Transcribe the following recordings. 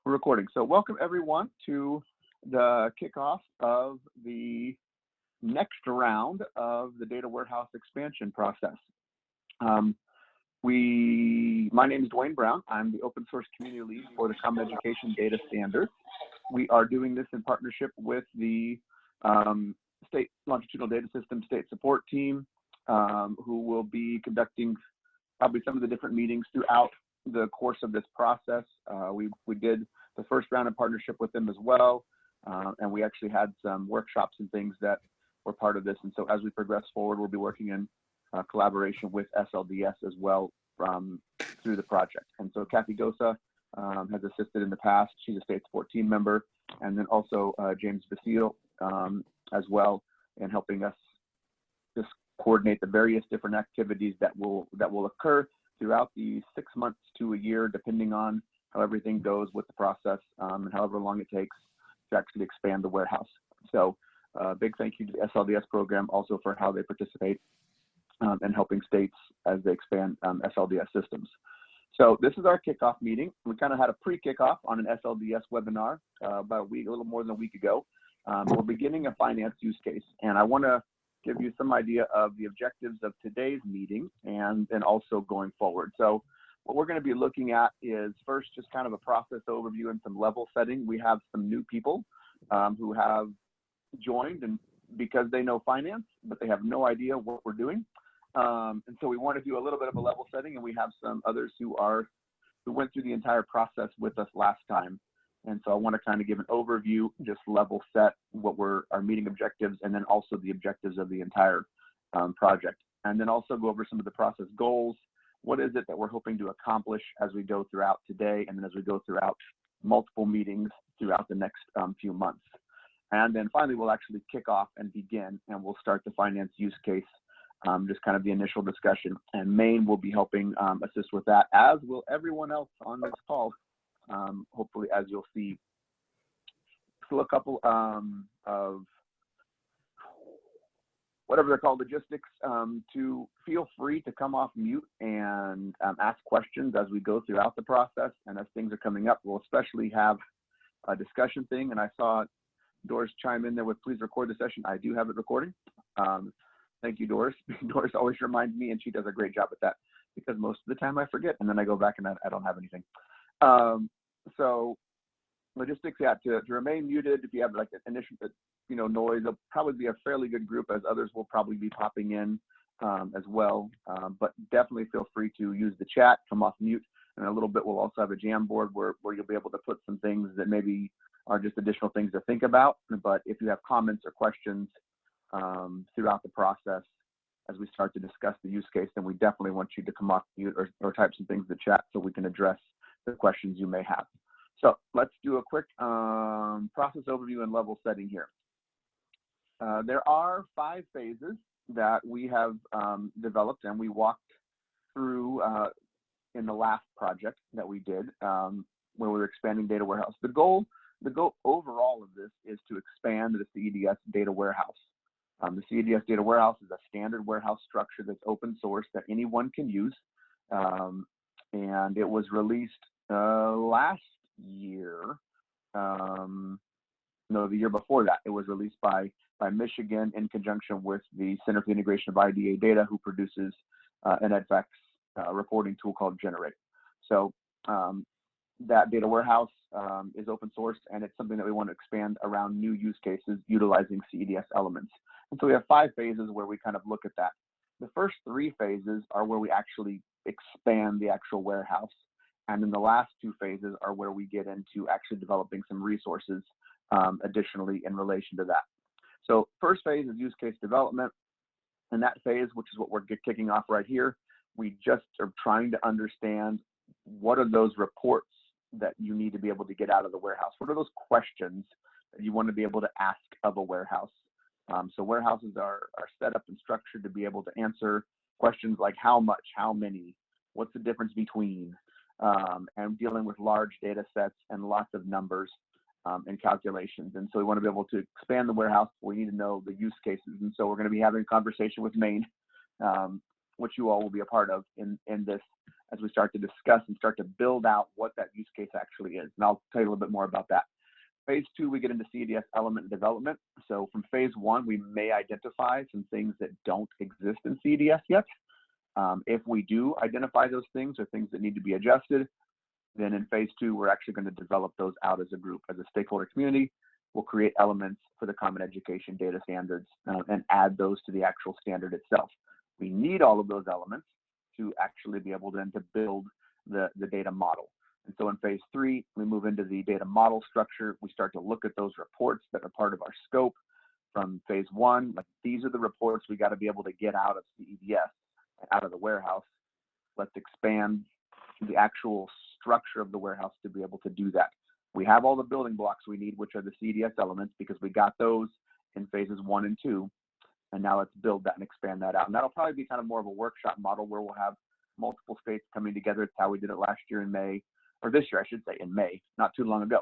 We're recording. So welcome everyone to the kickoff of the next round of the data warehouse expansion process. My name is Dwayne Brown. I'm the open source community lead for the Common Education Data Standards. We are doing this in partnership with the State Longitudinal Data System State Support Team, who will be conducting probably some of the different meetings throughout the course of this process. We did the first round in partnership with them as well, and we actually had some workshops and things that were part of this. And so as we progress forward, we'll be working in collaboration with SLDS as well through the project. And so Kathy Gosa has assisted in the past. She's a state support team member, and then also James Basile as well in helping us just coordinate the various different activities that will occur throughout the 6 months to a year, depending on how everything goes with the process and however long it takes to actually expand the warehouse. So big thank you to the SLDS program also for how they participate and helping states as they expand SLDS systems. So this is our kickoff meeting. We kind of had a pre-kickoff on an SLDS webinar about a little more than a week ago. We're beginning a finance use case, and I want to give you some idea of the objectives of today's meeting and then also going forward. So what we're going to be looking at is first just kind of a process overview and some level setting. We have some new people who have joined and because they know finance, but they have no idea what we're doing. And so we want to do a little bit of a level setting, and we have some others who went through the entire process with us last time. And so I want to kind of give an overview, just level set what were our meeting objectives, and then also the objectives of the entire project. And then also go over some of the process goals. What is it that we're hoping to accomplish as we go throughout today, and then as we go throughout multiple meetings throughout the next few months. And then finally, we'll actually kick off and begin, and we'll start the finance use case, just kind of the initial discussion. And Maine will be helping assist with that, as will everyone else on this call. Hopefully, as you'll see. So a couple of whatever they're called, logistics, to feel free to come off mute and ask questions as we go throughout the process. And as things are coming up, we'll especially have a discussion thing. And I saw Doris chime in there with please record the session. I do have it recording. Thank you, Doris. Doris always reminds me, and she does a great job at that because most of the time I forget and then I go back and I don't have anything. So logistics, yeah, to remain muted. If you have like an initial, noise, it'll probably be a fairly good group, as others will probably be popping in as well. But definitely feel free to use the chat, come off mute. And in a little bit, we'll also have a Jamboard where you'll be able to put some things that maybe are just additional things to think about. But if you have comments or questions throughout the process as we start to discuss the use case, then we definitely want you to come off mute or type some things in the chat so we can address the questions you may have. So let's do a quick process overview and level setting here. There are 5 phases that we have developed and we walked through in the last project that we did where we were expanding data warehouse. The goal overall of this is to expand the CEDS data warehouse. The CEDS data warehouse is a standard warehouse structure that's open source that anyone can use. And it was released last year. No, the year before that. It was released by Michigan in conjunction with the Center for the Integration of IDA Data, who produces an EdFax reporting tool called Generate. So that data warehouse is open source, and it's something that we want to expand around new use cases utilizing CEDS elements. And so we have 5 phases where we kind of look at that. The first 3 phases are where we actually expand the actual warehouse. And then the last 2 phases are where we get into actually developing some resources additionally in relation to that. So first phase is use case development. And that phase, which is what we're kicking off right here, we just are trying to understand what are those reports that you need to be able to get out of the warehouse? What are those questions that you want to be able to ask of a warehouse? So warehouses are set up and structured to be able to answer questions like how much, how many, what's the difference between, and dealing with large data sets and lots of numbers and calculations. And so we want to be able to expand the warehouse. We need to know the use cases. And so we're going to be having a conversation with Maine which you all will be a part of in this as we start to discuss and start to build out what that use case actually is. And I'll tell you a little bit more about that. Phase 2, we get into CEDS element development. So from phase 1, we may identify some things that don't exist in CEDS yet. If we do identify those things or things that need to be adjusted, then in phase 2, we're actually going to develop those out as a group, as a stakeholder community. We'll create elements for the Common Education Data Standards and add those to the actual standard itself. We need all of those elements to actually be able then to build the data model. And so in phase 3, we move into the data model structure. We start to look at those reports that are part of our scope. From phase 1, like these are the reports we got to be able to get out of CEDS, out of the warehouse. Let's expand the actual structure of the warehouse to be able to do that. We have all the building blocks we need, which are the CEDS elements, because we got those in phases 1 and 2. And now let's build that and expand that out. And that'll probably be kind of more of a workshop model where we'll have multiple states coming together. It's how we did it last year in May, or this year, I should say, in May, not too long ago.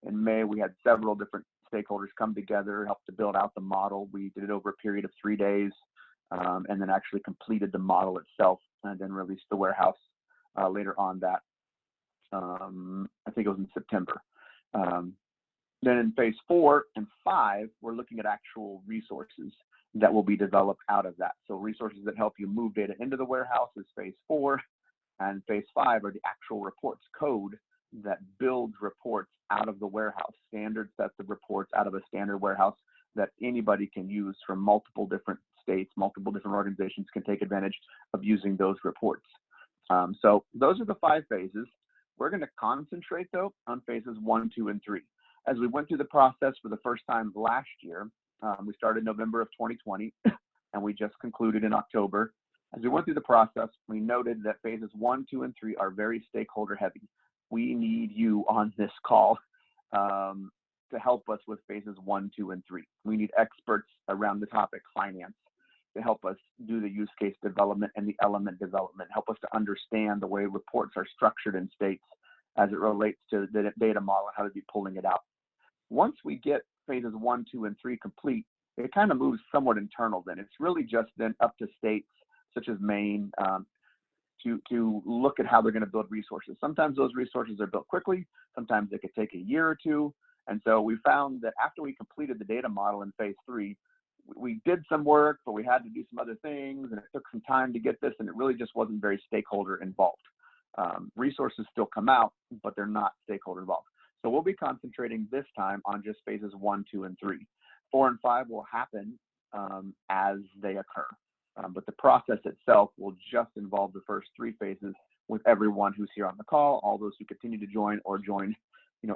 In May, we had several different stakeholders come together, help to build out the model. We did it over a period of 3 days, and then actually completed the model itself, and then released the warehouse later on that, I think it was in September. Then in phase 4 and 5, we're looking at actual resources that will be developed out of that. So resources that help you move data into the warehouse is phase 4, and phase 5 are the actual reports code that builds reports out of the warehouse, standard sets of reports out of a standard warehouse that anybody can use from multiple different states, multiple different organizations can take advantage of using those reports. So those are the 5 phases. We're going to concentrate, though, on phases 1, 2, and 3. As we went through the process for the first time last year, we started November of 2020, and we just concluded in October. As we went through the process, we noted that phases 1, 2, and 3 are very stakeholder heavy. We need you on this call to help us with phases 1, 2, and 3. We need experts around the topic finance to help us do the use case development and the element development, help us to understand the way reports are structured in states as it relates to the data model and how to be pulling it out. Once we get phases 1, 2, and 3 complete, it kind of moves somewhat internal then. It's really just then up to states such as Maine to look at how they're going to build resources. Sometimes those resources are built quickly. Sometimes it could take a year or two. And so we found that after we completed the data model in phase 3, we did some work, but we had to do some other things, and it took some time to get this, and it really just wasn't very stakeholder involved. Resources still come out, but they're not stakeholder involved. So we'll be concentrating this time on just phases 1, 2, and 3. 4 and 5 will happen as they occur. But the process itself will just involve the first 3 phases with everyone who's here on the call. All those who continue to join or join,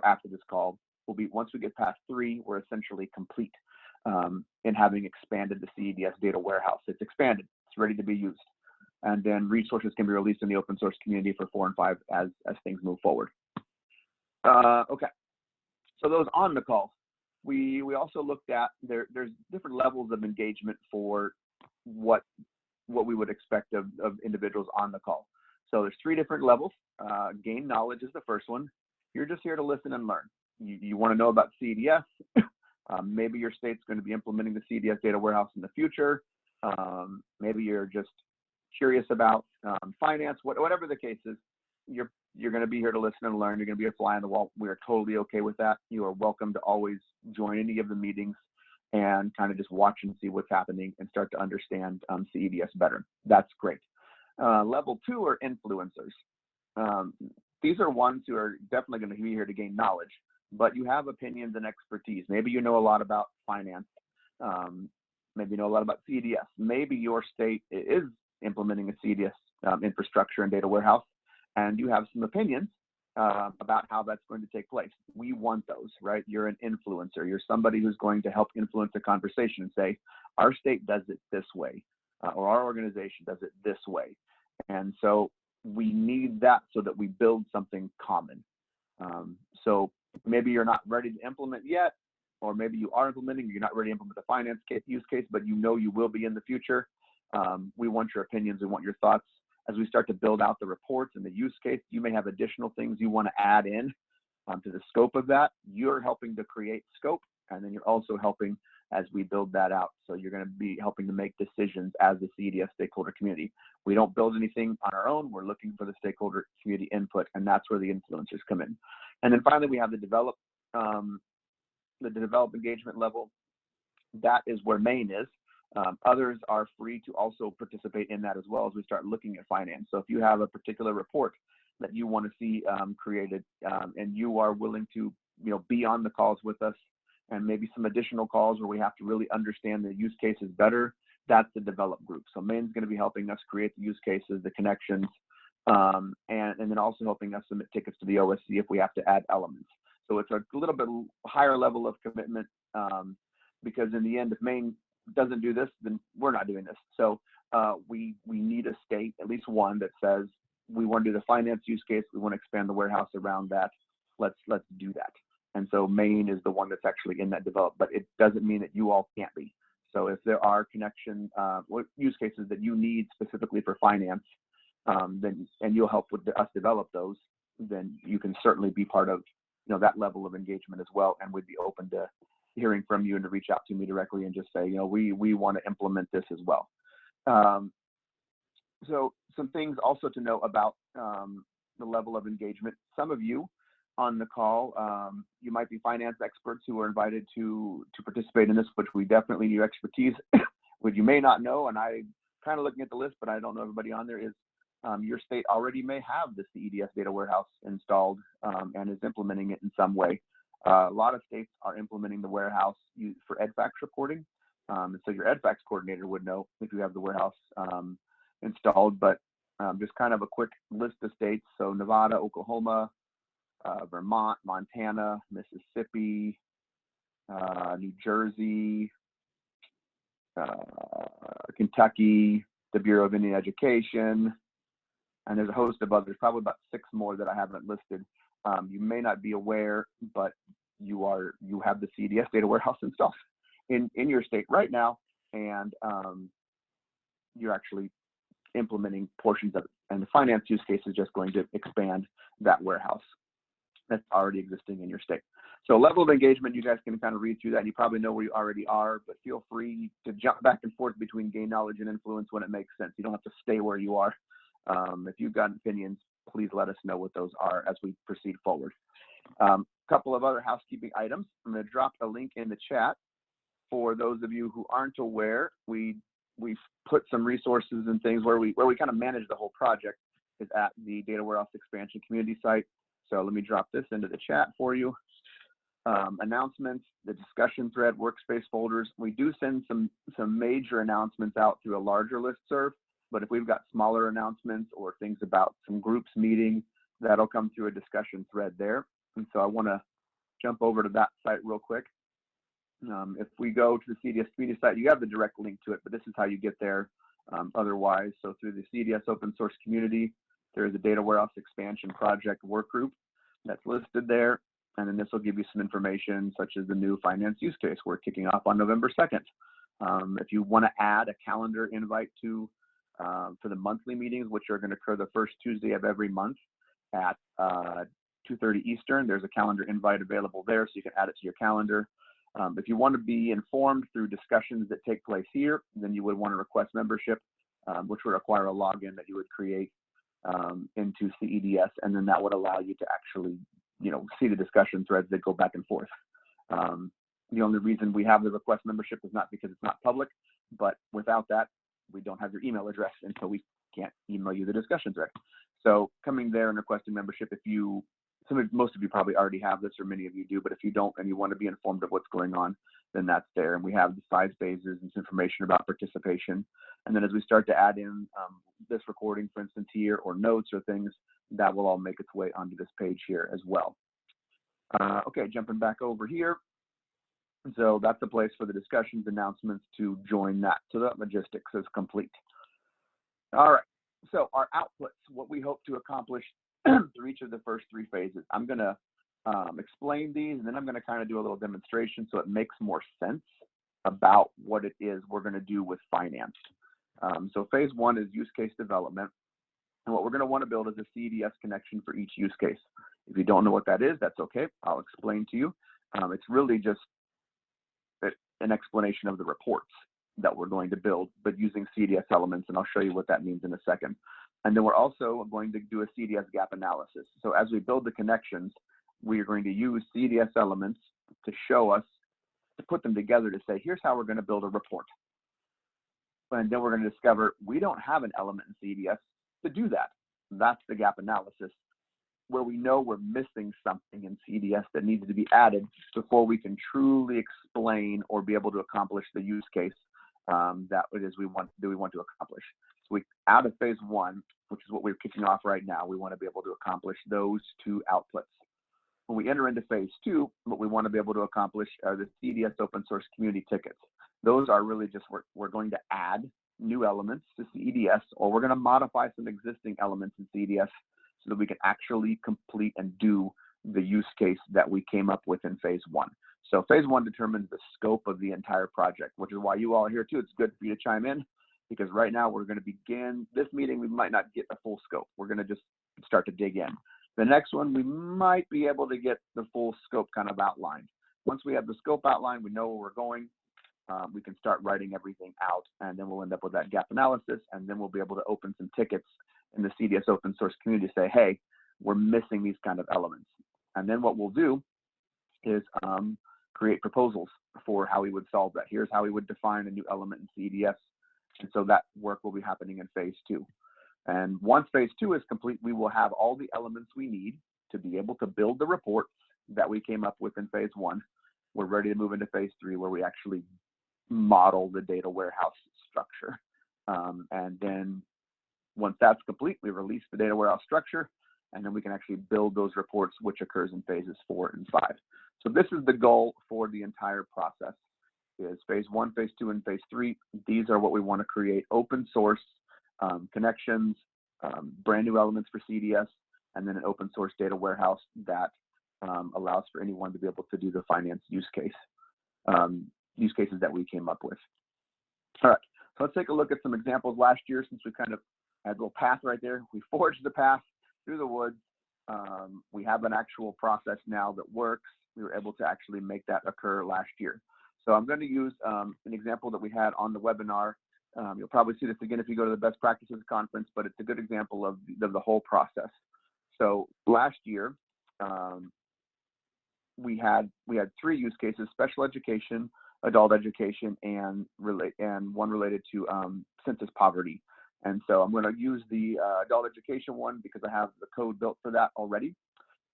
after this call will be, once we get past 3, we're essentially complete in having expanded the CEDS data warehouse. It's expanded, it's ready to be used. And then resources can be released in the open source community for 4 and 5 as things move forward. Okay, so those on the call, we also looked at, there's different levels of engagement for what we would expect of individuals on the call. So there's 3 different levels. Gain knowledge is the first one. You're just here to listen and learn. You want to know about CEDS. Maybe your state's going to be implementing the CEDS data warehouse in the future. Maybe you're just curious about finance. Whatever the case is, you're going to be here to listen and learn. You're going to be a fly on the wall. We are totally okay with that. You are welcome to always join any of the meetings and kind of just watch and see what's happening and start to understand CEDS better. That's great. Level 2 are influencers. These are ones who are definitely going to be here to gain knowledge, but you have opinions and expertise. Maybe you know a lot about finance. Maybe you know a lot about CEDS. Maybe your state is implementing a CEDS infrastructure and data warehouse, and you have some opinions about how that's going to take place. We want those, right? You're an influencer. You're somebody who's going to help influence the conversation and say, our state does it this way, or our organization does it this way. And so we need that so that we build something common. So maybe you're not ready to implement yet, or maybe you are implementing, you're not ready to implement the finance use case, but you know you will be in the future. We want your opinions, we want your thoughts. As we start to build out the reports and the use case, you may have additional things you want to add in to the scope of that. You're helping to create scope, and then you're also helping as we build that out. So you're going to be helping to make decisions as the CEDS stakeholder community. We don't build anything on our own. We're looking for the stakeholder community input, and that's where the influencers come in. And then finally, we have the develop engagement level. That is where Maine is. Others are free to also participate in that as well as we start looking at finance. So if you have a particular report that you want to see created, and you are willing to, be on the calls with us, and maybe some additional calls where we have to really understand the use cases better, that's the develop group. So Maine's going to be helping us create the use cases, the connections, and then also helping us submit tickets to the OSC if we have to add elements. So it's a little bit higher level of commitment, because in the end, if Maine doesn't do this, then we're not doing this. So we need a state, at least one, that says we want to do the finance use case, we want to expand the warehouse around that. Let's do that. And so Maine is the one that's actually in that develop, but it doesn't mean that you all can't be. So if there are connection use cases that you need specifically for finance, then and you'll help with us develop those, then you can certainly be part of that level of engagement as well, and we'd be open to hearing from you and to reach out to me directly and just say, we want to implement this as well. So some things also to know about the level of engagement. Some of you on the call, you might be finance experts who are invited to participate in this, which we definitely need your expertise. What you may not know, and I kind of looking at the list, but I don't know everybody on there, is your state already may have the CEDS data warehouse installed and is implementing it in some way. A lot of states are implementing the warehouse for EDFACS reporting. And so your EDFACS coordinator would know if you have the warehouse installed, but just kind of a quick list of states. So Nevada, Oklahoma, Vermont, Montana, Mississippi, New Jersey, Kentucky, the Bureau of Indian Education, and there's a host of others, probably about 6 more that I haven't listed. You may not be aware, but you have the CEDS data warehouse installed in your state right now, and you're actually implementing portions of it. And the finance use case is just going to expand that warehouse that's already existing in your state. So level of engagement, you guys can kind of read through that, and you probably know where you already are, but feel free to jump back and forth between gain knowledge and influence when it makes sense. You don't have to stay where you are. If you've got opinions, please let us know what those are as we proceed forward. Couple of other housekeeping items. I'm going to drop a link in the chat. For those of you who aren't aware, we've put some resources and things where we kind of manage the whole project is at the Data Warehouse Expansion community site. So let me drop this into the chat for you. Announcements, the discussion thread, workspace folders. We do send some major announcements out through a larger listserv, but if we've got smaller announcements or things about some groups meeting, that'll come through a discussion thread there. And so I want to jump over to that site real quick. If we go to the CEDS community site, you have the direct link to it, but this is how you get there otherwise. So through the CEDS open source community, there is a data warehouse expansion project work group that's listed there. And then this will give you some information such as the new finance use case we're kicking off on November 2nd. If you want to add a calendar invite to for the monthly meetings, which are going to occur the first Tuesday of every month at 2:30 Eastern, there's a calendar invite available there, so you can add it to your calendar. If you want to be informed through discussions that take place here, then you would want to request membership, which would require a login that you would create into CEDS, and then that would allow you to actually, see the discussion threads that go back and forth. The only reason we have the request membership is not because it's not public, but without that, we don't have your email address, and so we can't email you the discussion thread. So coming there and requesting membership, most of you probably already have this, or many of you do, but if you don't and you want to be informed of what's going on, then that's there. And we have the size phases and some information about participation. And then as we start to add in this recording, for instance, here, or notes or things, that will all make its way onto this page here as well. Okay, jumping back over here. So that's the place for the discussions, announcements to join that. So that logistics is complete. All right, so our outputs, what we hope to accomplish through each of the first 3 phases. I'm going to explain these, and then I'm going to kind of do a little demonstration so it makes more sense about what it is we're going to do with finance. So phase 1 is use case development. And what we're going to want to build is a CEDS connection for each use case. If you don't know what that is, that's okay. I'll explain to you. It's really just an explanation of the reports that we're going to build, but using CEDS elements, and I'll show you what that means in a second. And then we're also going to do a CEDS gap analysis. So as we build the connections, we are going to use CEDS elements to show us, to put them together to say, here's how we're going to build a report. And then we're going to discover we don't have an element in CEDS to do that. That's the gap analysis, where we know we're missing something in CEDS that needs to be added before we can truly explain or be able to accomplish the use case that it is we want to accomplish. So out of phase one, which is what we're kicking off right now, we want to be able to accomplish those two outputs. When we enter into phase two, what we want to be able to accomplish are the CEDS open source community tickets. Those are really just, we're going to add new elements to CEDS, or we're going to modify some existing elements in CEDS so that we can actually complete and do the use case that we came up with in phase one. So phase one determines the scope of the entire project, which is why you all are here too. It's good for you to chime in, because right now we're going to begin this meeting. We might not get the full scope. We're going to just start to dig in. The next one, we might be able to get the full scope kind of outlined. Once we have the scope outlined, we know where we're going. We can start writing everything out, and then we'll end up with that gap analysis, and then we'll be able to open some tickets in the CEDS open source community to say, hey, we're missing these kind of elements. And then what we'll do is create proposals for how we would solve that. Here's how we would define a new element in CEDS. And so that work will be happening in phase two. And once phase two is complete, we will have all the elements we need to be able to build the report that we came up with in phase one. We're ready to move into phase three, where we actually model the data warehouse structure. And then once that's complete, we release the data warehouse structure, and then we can actually build those reports, which occurs in phases 4 and 5. So this is the goal for the entire process, is phase 1, phase 2, and phase 3. These are what we want to create: open source connections, brand new elements for CEDS, and then an open source data warehouse that allows for anyone to be able to do the finance use cases that we came up with. All right, so let's take a look at some examples last year, since we kind of had a little path right there. We forged the path through the woods. We have an actual process now that works. We were able to actually make that occur last year. So I'm going to use an example that we had on the webinar. You'll probably see this again if you go to the Best Practices Conference, but it's a good example of the whole process. So last year, we had 3 use cases: special education, adult education, and one related to census poverty. And so I'm going to use the adult education one because I have the code built for that already.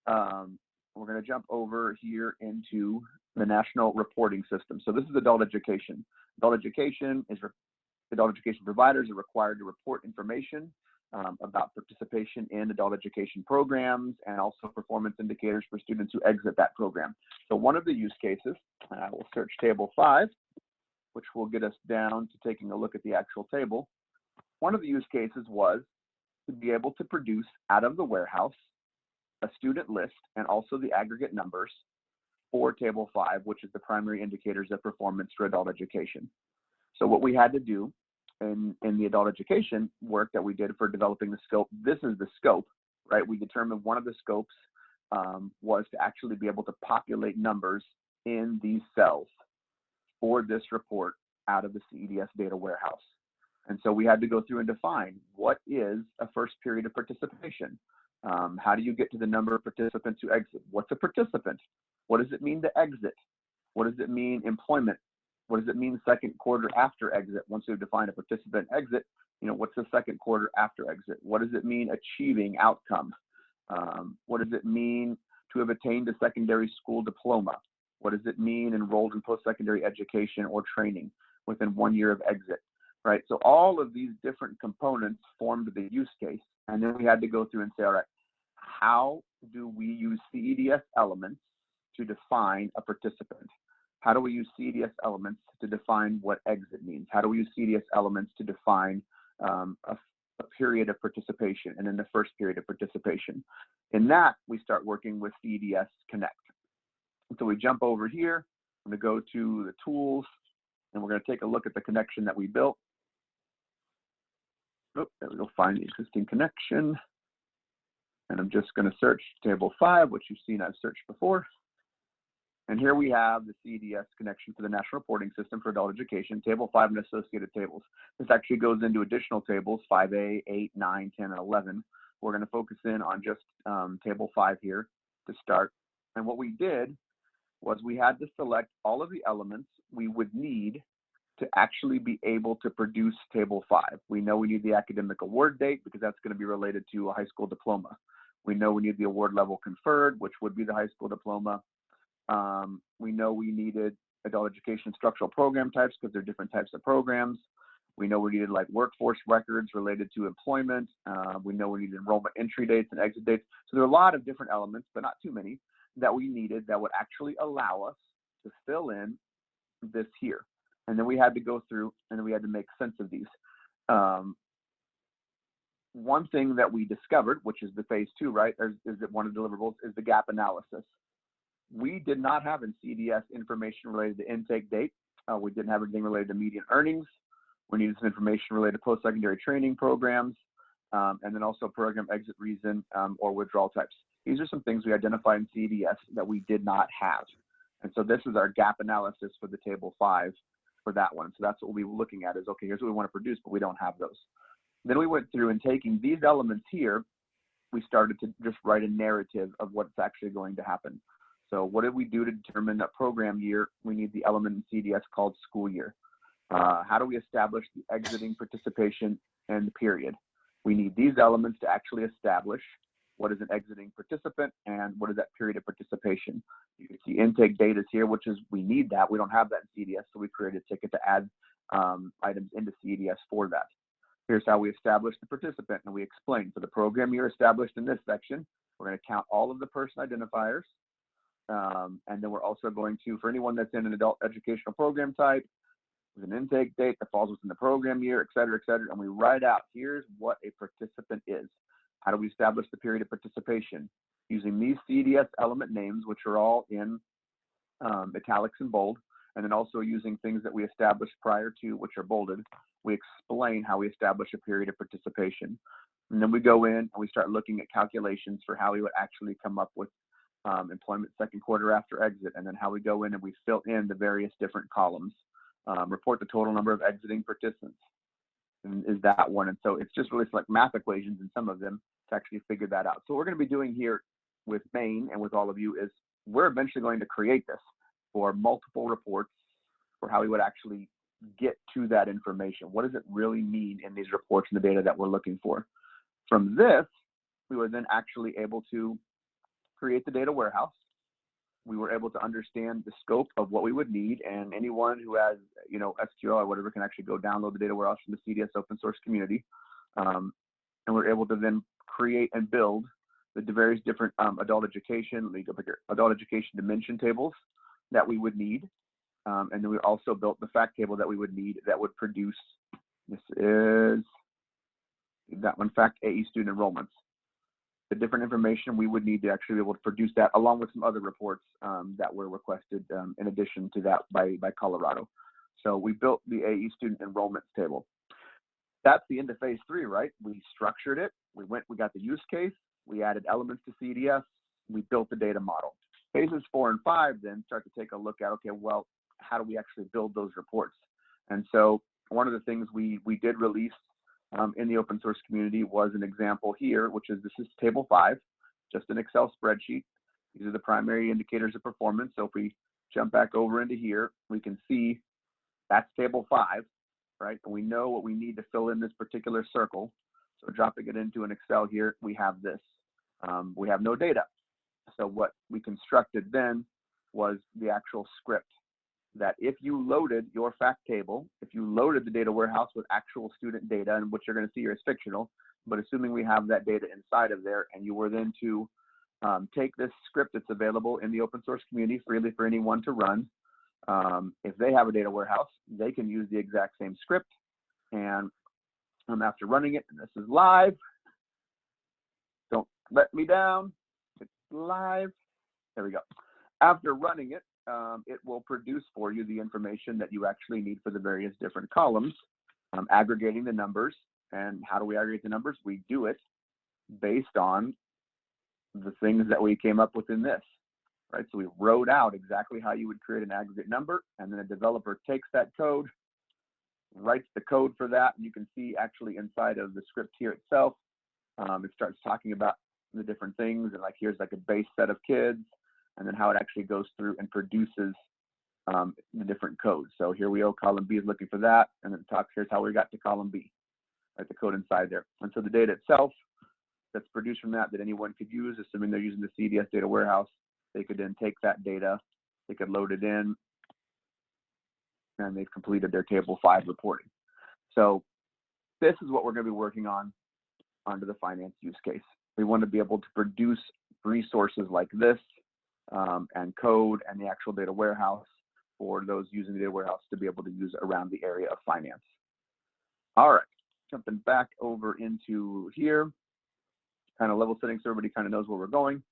We're going to jump over here into the national reporting system. So this is adult education. Adult education providers are required to report information about participation in adult education programs, and also performance indicators for students who exit that program. So one of the use cases, I will search table 5, which will get us down to taking a look at the actual table. One of the use cases was to be able to produce out of the warehouse a student list and also the aggregate numbers for table 5, which is the primary indicators of performance for adult education. So what we had to do in the adult education work that we did for developing the scope, this is the scope, right? We determined one of the scopes was to actually be able to populate numbers in these cells for this report out of the CEDS data warehouse. And so we had to go through and define what is a first period of participation. How do you get to the number of participants who exit? What's a participant? What does it mean to exit? What does it mean employment? What does it mean second quarter after exit? Once we've defined a participant exit, what's the second quarter after exit? What does it mean achieving outcome? What does it mean to have attained a secondary school diploma? What does it mean enrolled in post-secondary education or training within 1 year of exit, right? So all of these different components formed the use case. And then we had to go through and say, all right, how do we use CEDS elements to define a participant? How do we use CEDS elements to define what exit means? How do we use CEDS elements to define a period of participation, and then the first period of participation? In that, we start working with CEDS Connect. And so we jump over here. I'm going to go to the tools, and we're going to take a look at the connection that we built. Oh, there we go, find the existing connection. And I'm just going to search table 5, which you've seen I've searched before. And here we have the CEDS connection to the National Reporting System for Adult Education, Table 5 and associated tables. This actually goes into additional tables, 5A, 8, 9, 10, and 11. We're going to focus in on just Table 5 here to start. And what we did was we had to select all of the elements we would need to actually be able to produce Table 5. We know we need the academic award date because that's going to be related to a high school diploma. We know we need the award level conferred, which would be the high school diploma. We know we needed adult education structural program types because they're different types of programs. We know we needed like workforce records related to employment. We know we needed enrollment entry dates and exit dates. So there are a lot of different elements, but not too many, that we needed that would actually allow us to fill in this here. And then we had to go through and then we had to make sense of these. One thing that we discovered, which is the phase 2, right, is that one of the deliverables is the gap analysis. We did not have in CEDS information related to intake date. We didn't have anything related to median earnings. We needed some information related to post-secondary training programs, and then also program exit reason or withdrawal types. These are some things we identified in CEDS that we did not have. And so this is our gap analysis for the Table 5 for that one. So that's what we were looking at is, okay, here's what we want to produce, but we don't have those. Then we went through and taking these elements here, we started to just write a narrative of what's actually going to happen. So what did we do to determine that program year? We need the element in CEDS called school year. How do we establish the exiting participation and the period? We need these elements to actually establish what is an exiting participant and what is that period of participation. You can see intake data here, which is we need that. We don't have that in CEDS, so we created a ticket to add items into CEDS for that. Here's how we establish the participant, and we explain. For the program year established in this section, we're going to count all of the person identifiers. And then we're also going to, for anyone that's in an adult educational program type, with an intake date that falls within the program year, et cetera, and we write out, here's what a participant is. How do we establish the period of participation? Using these CEDS element names, which are all in italics and bold, and then also using things that we established prior to, which are bolded, we explain how we establish a period of participation. And then we go in and we start looking at calculations for how we would actually come up with employment second quarter after exit, and then how we go in and we fill in the various different columns. Report the total number of exiting participants, and is that one. And so it's just really like math equations in some of them to actually figure that out. So what we're going to be doing here with Maine and with all of you is we're eventually going to create this for multiple reports for how we would actually get to that information. What does it really mean in these reports and the data that we're looking for? From this, we were then actually able to create the data warehouse. We were able to understand the scope of what we would need, and anyone who has, SQL or whatever can actually go download the data warehouse from the CEDS open source community. And we're able to then create and build the various different adult education dimension tables that we would need. And then we also built the fact table that we would need that would produce, this is that one, fact AE student enrollments. The different information we would need to actually be able to produce that, along with some other reports that were requested in addition to that by Colorado. So we built the AE student enrollments table. That's the end of phase 3, right? We structured it. We got the use case. We added elements to CEDS. We built the data model. Phases 4 and 5 then start to take a look at, okay, well, how do we actually build those reports? And so one of the things we did release in the open source community was an example here, which is this is Table 5, just an Excel spreadsheet. These are the primary indicators of performance. So if we jump back over into here, we can see that's Table 5, right? And we know what we need to fill in this particular circle. So dropping it into an Excel here, we have this. We have no data. So what we constructed then was the actual script that if you loaded your fact table, if you loaded the data warehouse with actual student data, and what you're going to see here is fictional, but assuming we have that data inside of there, and you were then to take this script that's available in the open source community freely for anyone to run. If they have a data warehouse, they can use the exact same script. And after running it, and this is live, don't let me down, it's live. There we go. After running it, it will produce for you the information that you actually need for the various different columns, aggregating the numbers. And how do we aggregate the numbers? We do it based on the things that we came up with in this. right? So we wrote out exactly how you would create an aggregate number, and then a developer takes that code, writes the code for that, and you can see actually inside of the script here itself, it starts talking about the different things, and like here's like a base set of kids, and then how it actually goes through and produces the different codes. So here we go, column B is looking for that, and then it talks, here's how we got to column B, right, the code inside there. And so the data itself that's produced from that anyone could use, assuming they're using the CEDS data warehouse, they could then take that data, they could load it in, and they've completed their table 5 reporting. So this is what we're going to be working on under the finance use case. We want to be able to produce resources like this and code and the actual data warehouse for those using the data warehouse to be able to use around the area of finance. All right, jumping back over into here, kind of level setting so everybody kind of knows where we're going.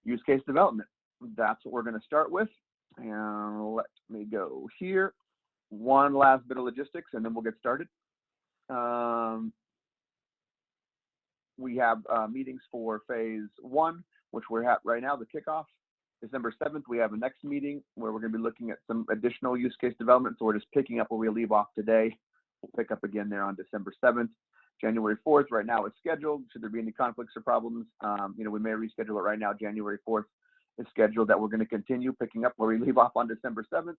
Use case development, that's what we're going to start with. And let me go here. One last bit of logistics and then we'll get started. We have meetings for phase 1, which we're at right now, the kickoff. December 7th, we have a next meeting where we're going to be looking at some additional use case development. So we're just picking up where we leave off today. We'll pick up again there on December 7th. January 4th, right now it's scheduled. Should there be any conflicts or problems, we may reschedule it right now. January 4th is scheduled that we're going to continue picking up where we leave off on December 7th.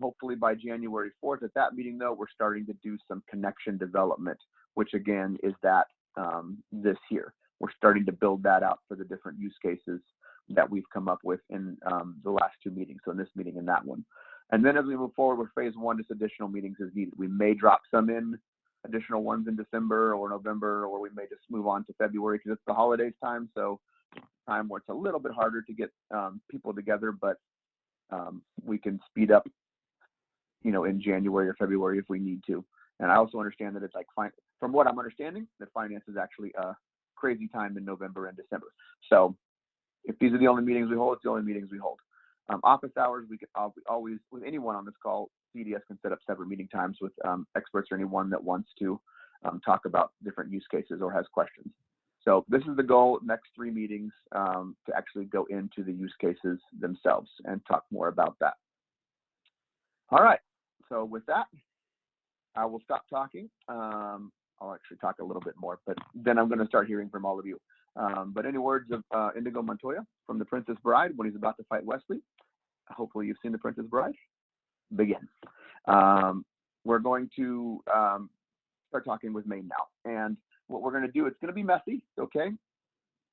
Hopefully by January 4th at that meeting though, we're starting to do some connection development, which again is that this here. We're starting to build that out for the different use cases that we've come up with in the last 2 meetings, so in this meeting and that one. And then as we move forward with phase 1, just additional meetings as needed. We may drop some in, additional ones in December or November, or we may just move on to February because it's the holidays time, so time where it's a little bit harder to get people together, but we can speed up, in January or February if we need to. And I also understand that it's like, from what I'm understanding, that finance is actually a crazy time in November and December. So if these are the only meetings we hold, it's the only meetings we hold. Office hours, we can always, with anyone on this call, CEDS can set up separate meeting times with experts or anyone that wants to talk about different use cases or has questions. So this is the goal, next 3 meetings to actually go into the use cases themselves and talk more about that. All right, so with that, I will stop talking. I'll actually talk a little bit more, but then I'm going to start hearing from all of you. But any words of Indigo Montoya from The Princess Bride when he's about to fight Wesley? Hopefully you've seen The Princess Bride. Begin. We're going to start talking with Maine now. And what we're going to do, it's going to be messy, okay?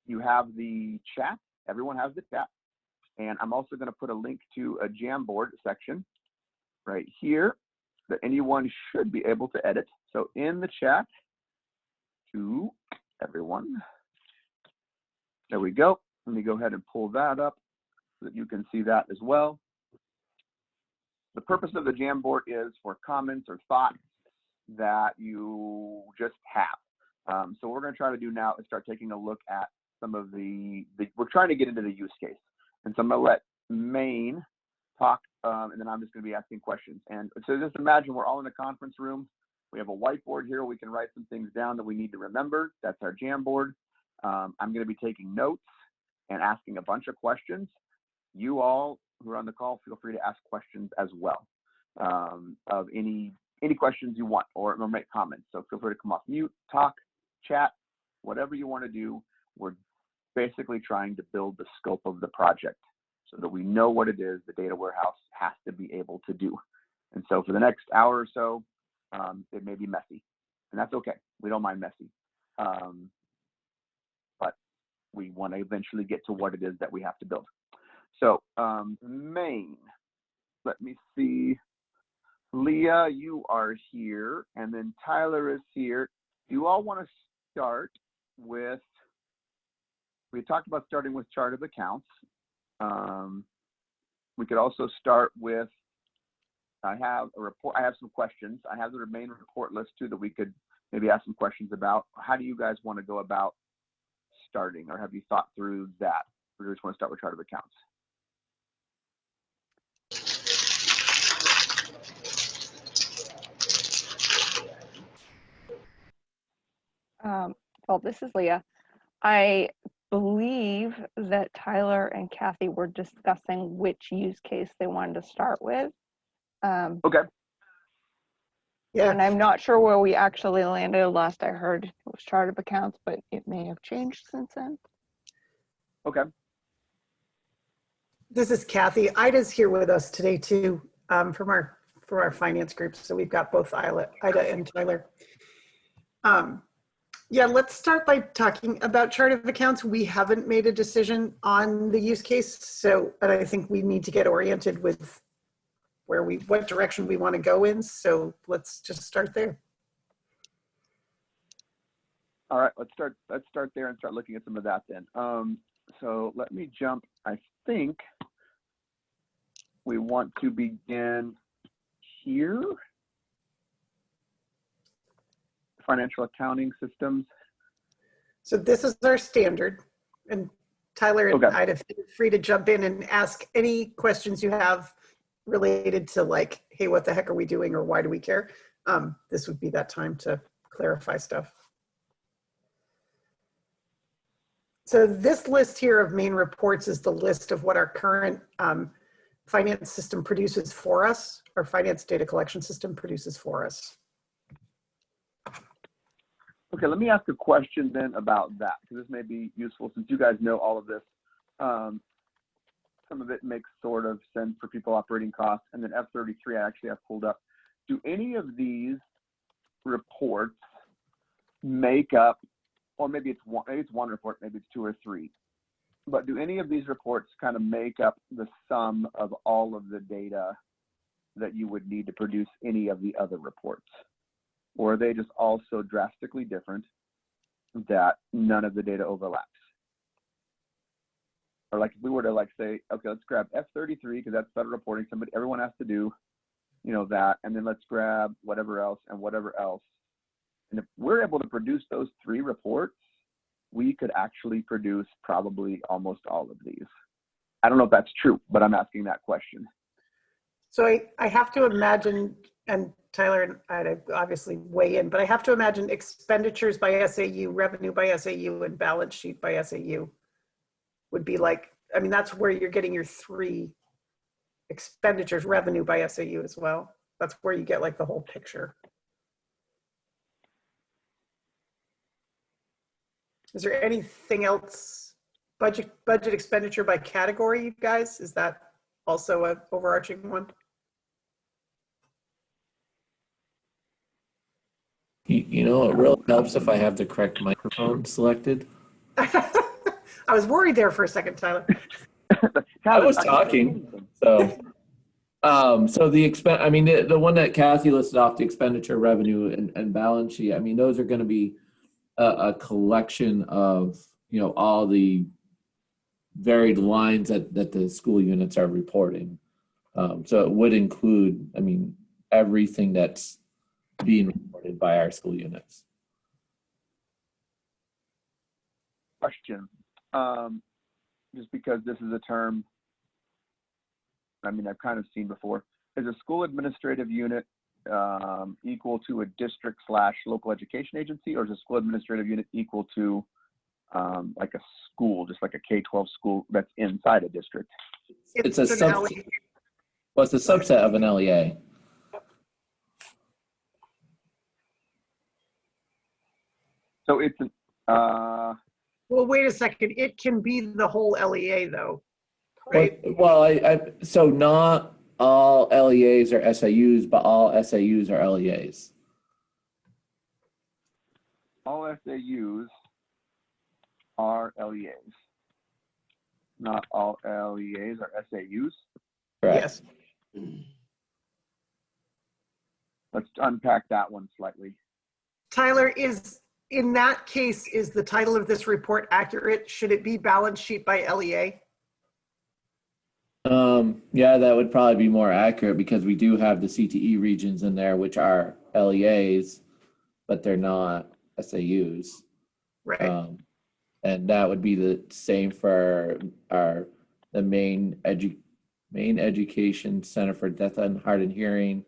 You have the chat. Everyone has the chat. And I'm also going to put a link to a Jamboard section right here that anyone should be able to edit. So in the chat to everyone, there we go. Let me go ahead and pull that up so that you can see that as well. The purpose of the Jamboard is for comments or thoughts that you just have. So what we're going to try to do now is start taking a look at some of we're trying to get into the use case. And so I'm going to let Maine talk, and then I'm just going to be asking questions. And so just imagine we're all in a conference room. We have a whiteboard here. We can write some things down that we need to remember. That's our Jamboard. I'm going to be taking notes and asking a bunch of questions. You all who are on the call, feel free to ask questions as well of any questions you want or make comments. So feel free to come off mute, talk, chat, whatever you want to do. We're basically trying to build the scope of the project so that we know what it is the data warehouse has to be able to do. And so for the next hour or so, it may be messy, and that's okay. We don't mind messy. But we want to eventually get to what it is that we have to build. So Maine, let me see. Leah, you are here, and then Tyler is here. Do you all want to start with, we talked about starting with chart of accounts. We could also start with, I have a report, I have some questions. I have the main report list too that we could maybe ask some questions about. How do you guys want to go about starting, or have you thought through that? Or do you just want to start with chart of accounts? Well, this is Leah. I believe that Tyler and Kathy were discussing which use case they wanted to start with. Okay. Yeah. And I'm not sure where we actually landed. Last I heard it was chart of accounts, but it may have changed since then. Okay. This is Kathy. Ida's here with us today too, from our finance group. So we've got both Ida and Tyler. Yeah, let's start by talking about chart of accounts. We haven't made a decision on the use case, but I think we need to get oriented with what direction we want to go in. So let's just start there. All right, let's start there and start looking at some of that then. So let me jump. I think we want to begin here. Financial accounting systems. So this is our standard, and Tyler and Okay. Ida, feel free to jump in and ask any questions you have related to, like, hey, what the heck are we doing, or why do we care? This would be that time to clarify stuff. So this list here of main reports is the list of what our current finance system produces for us. Our finance data collection system produces for us. Okay, let me ask a question then about that, because this may be useful since you guys know all of this. Some of it makes sort of sense for people operating costs, and then F33 I actually have pulled up. Do any of these reports make up, or maybe it's one report, maybe it's two or three, but do any of these reports kind of make up the sum of all of the data that you would need to produce any of the other reports? Or are they just all so drastically different that none of the data overlaps? Or like if we were to like say, okay, let's grab F33 because that's federal reporting. Everyone has to do, that, and then let's grab whatever else and whatever else. And if we're able to produce those three reports, we could actually produce probably almost all of these. I don't know if that's true, but I'm asking that question. So I have to imagine, and Tyler and Ida obviously weigh in, but I have to imagine expenditures by SAU, revenue by SAU, and balance sheet by SAU would be like, I mean, that's where you're getting your three expenditures, revenue by SAU as well. That's where you get like the whole picture. Is there anything else? Budget expenditure by category, you guys? Is that also an overarching one? It really helps if I have the correct microphone selected. I was worried there for a second, Tyler. I was talking, so the one that Kathy listed off, the expenditure, revenue, and balance sheet. I mean, those are going to be a collection of all the varied lines that the school units are reporting. So it would include, everything that's being reported by our school units. Question, just because this is a term, I've kind of seen before. Is a school administrative unit equal to a district/local education agency, or is a school administrative unit equal to like a school, just like a K-12 school that's inside a district? It's a subset. Well, it's a subset of an LEA. So it's well, wait a second. It can be the whole LEA though, right? So not all LEAs are SAUs, but all SAUs are LEAs. all SAUs are LEAs. Not all LEAs are SAUs. Yes. Let's unpack that one slightly. Tyler, in that case, is the title of this report accurate? Should it be balance sheet by LEA? Yeah, that would probably be more accurate because we do have the CTE regions in there, which are LEAs, but they're not SAUs. Right. And that would be the same for the main education center for deaf and hard and hearing,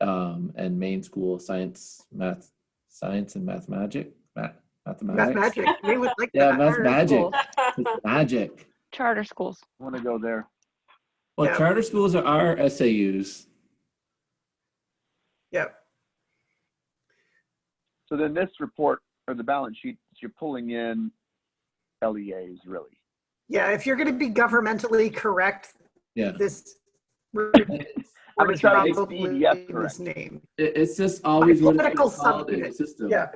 and main school science and mathematics. Mathemagic. They would like Yeah, that. mathemagic. It's magic. Charter schools. I want to go there. Well, Yeah. charter schools are our SAUs. Yep. So then this report or the balance sheet, you're pulling in LEAs really. Yeah, if you're going to be governmentally correct, Yeah. this I'm report gonna is try to make probably CEDS correct. misnamed. It's just always what political it's called in the subdivision. system. Yeah.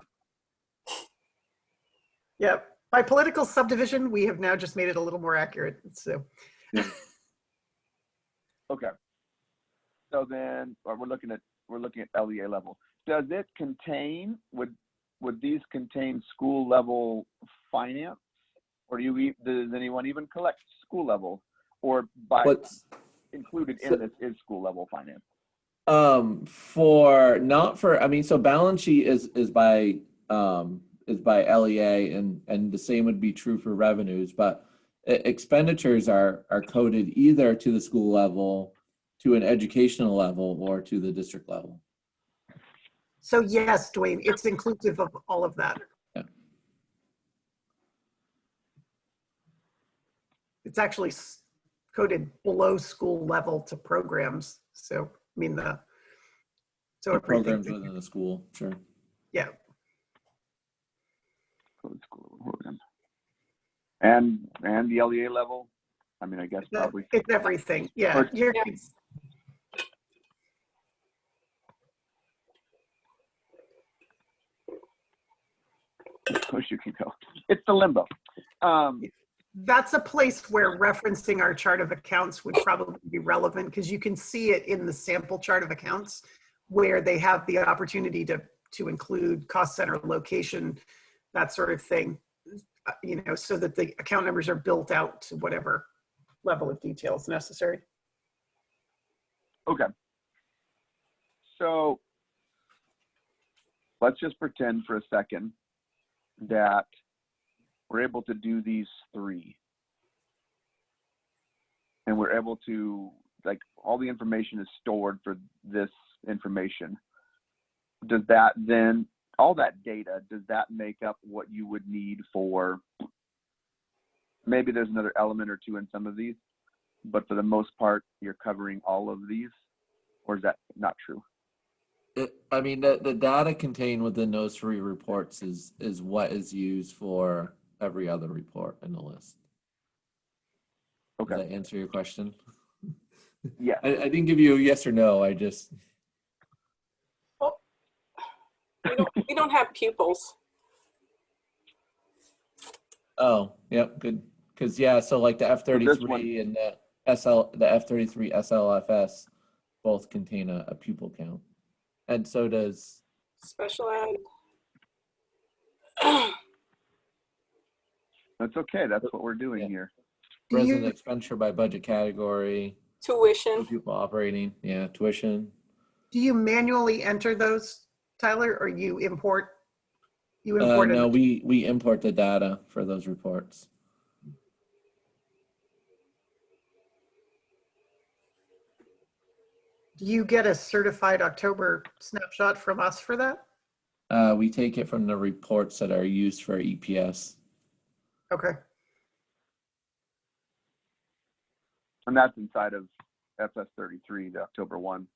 Yep. By political subdivision, we have now just made it a little more accurate. So, Okay. So then we're looking at LEA level. Does it contain would these contain school level finance, or does anyone even collect school level, or by What's included in this is school level finance? So balance sheet is by LEA, and the same would be true for revenues, but expenditures are coded either to the school level, to an educational level, or to the district level. so yes, Dwayne, it's inclusive of all of that. Yeah. It's actually coded below school level to programs. So, I mean, so The everything. programs within the school, sure. Yeah. School level program. And the LEA level, I mean, I guess probably. It's everything. Yeah. Or- You're, Push you can go. It's the limbo. that's a place where referencing our chart of accounts would probably be relevant, because you can see it in the sample chart of accounts where they have the opportunity to include cost center location, that sort of thing, so that the account numbers are built out to whatever level of detail is necessary. Okay. So let's just pretend for a second that we're able to do these three. And we're able to, like, all the information is stored for this information. Does that then, all that data, does that make up what you would need for, maybe there's another element or two in some of these, but for the most part, you're covering all of these? Or is that not true? The data contained within those three reports is what is used for every other report in the list. Okay. Does that answer your question? Yeah. I didn't give you a yes or no. I just. Well, we don't have pupils. Oh, yep, good. Because so like the F-33 and the F-33 SLFS both contain a pupil count, and so does Special ed. That's okay. That's what we're doing here. Do resident you, expenditure by budget category, Tuition. pupil operating, tuition. do you manually enter those, Tyler, or you import? You import No, it. we import the data for those reports. Do you get a certified October snapshot from us for that? We take it from the reports that are used for EPS. Okay. And that's inside of FS33, the October 1.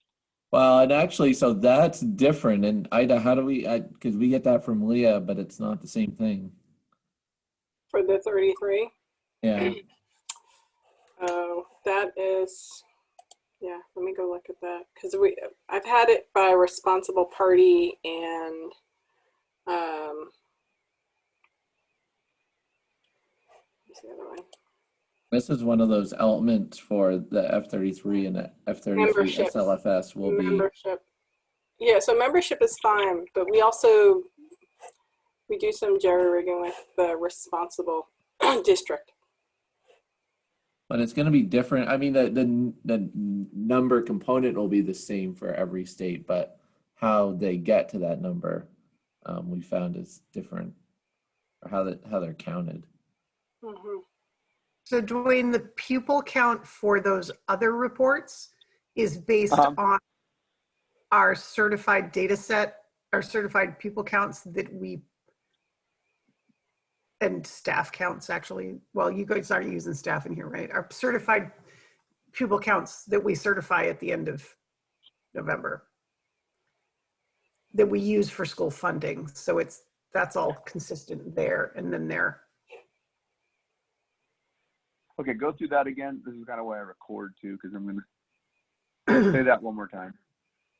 Well, and actually, so that's different. And Ida, how do we, because we get that from Leah, but it's not the same thing. For the 33. Yeah. Oh, that is, yeah, let me go look at that. Because I've had it by responsible party and what's the other one? This is one of those elements for the F-33 and the F-33 Membership. SLFS will be. Membership. Yeah, so membership is fine, but we do some jerry-rigging with the responsible district. But it's going to be different. I mean, the number component will be the same for every state, but how they get to that number, we found is different, or how they're counted. Mm-hmm. So Dwayne, the pupil count for those other reports is based on our certified data set, our certified pupil counts that we and staff counts actually. Well, you guys aren't using staff in here, right? Our certified pupil counts that we certify at the end of November that we use for school funding. So that's all consistent there and then there. Okay, go through that again. This is kind of why I record too, because I'm going to say that one more time.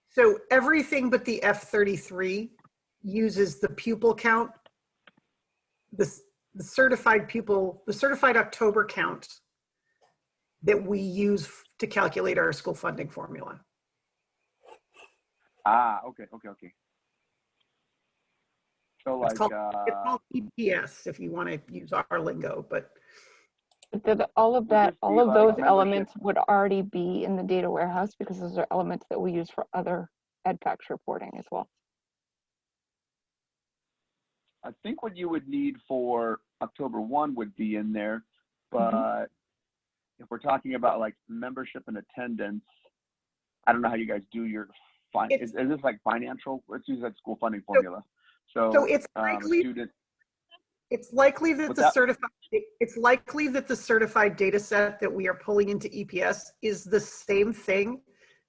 So everything but the F33 uses the pupil count, the certified pupil, the certified October count that we use to calculate our school funding formula. Ah, okay. So It's like, called EPS if you want to use our lingo, but All of Would that, this all be of like those membership? elements would already be in the data warehouse because those are elements that we use for other EdPACS reporting as well. I think what you would need for October 1 would be in there, but if we're talking about like membership and attendance, I don't know how you guys do your is this like financial? Let's use that school funding formula. So it's likely student. it's likely that What's the that? certified data set that we are pulling into EPS is the same thing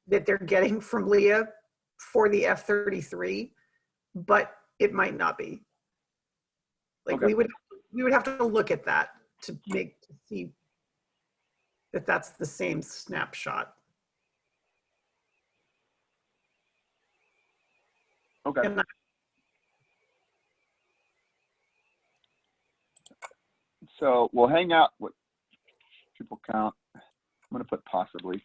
that they're getting from Leah for the F33, but it might not be. Like Okay. we would have to look at that to see that that's the same snapshot. Okay. And So we'll hang out with pupil count. I'm going to put possibly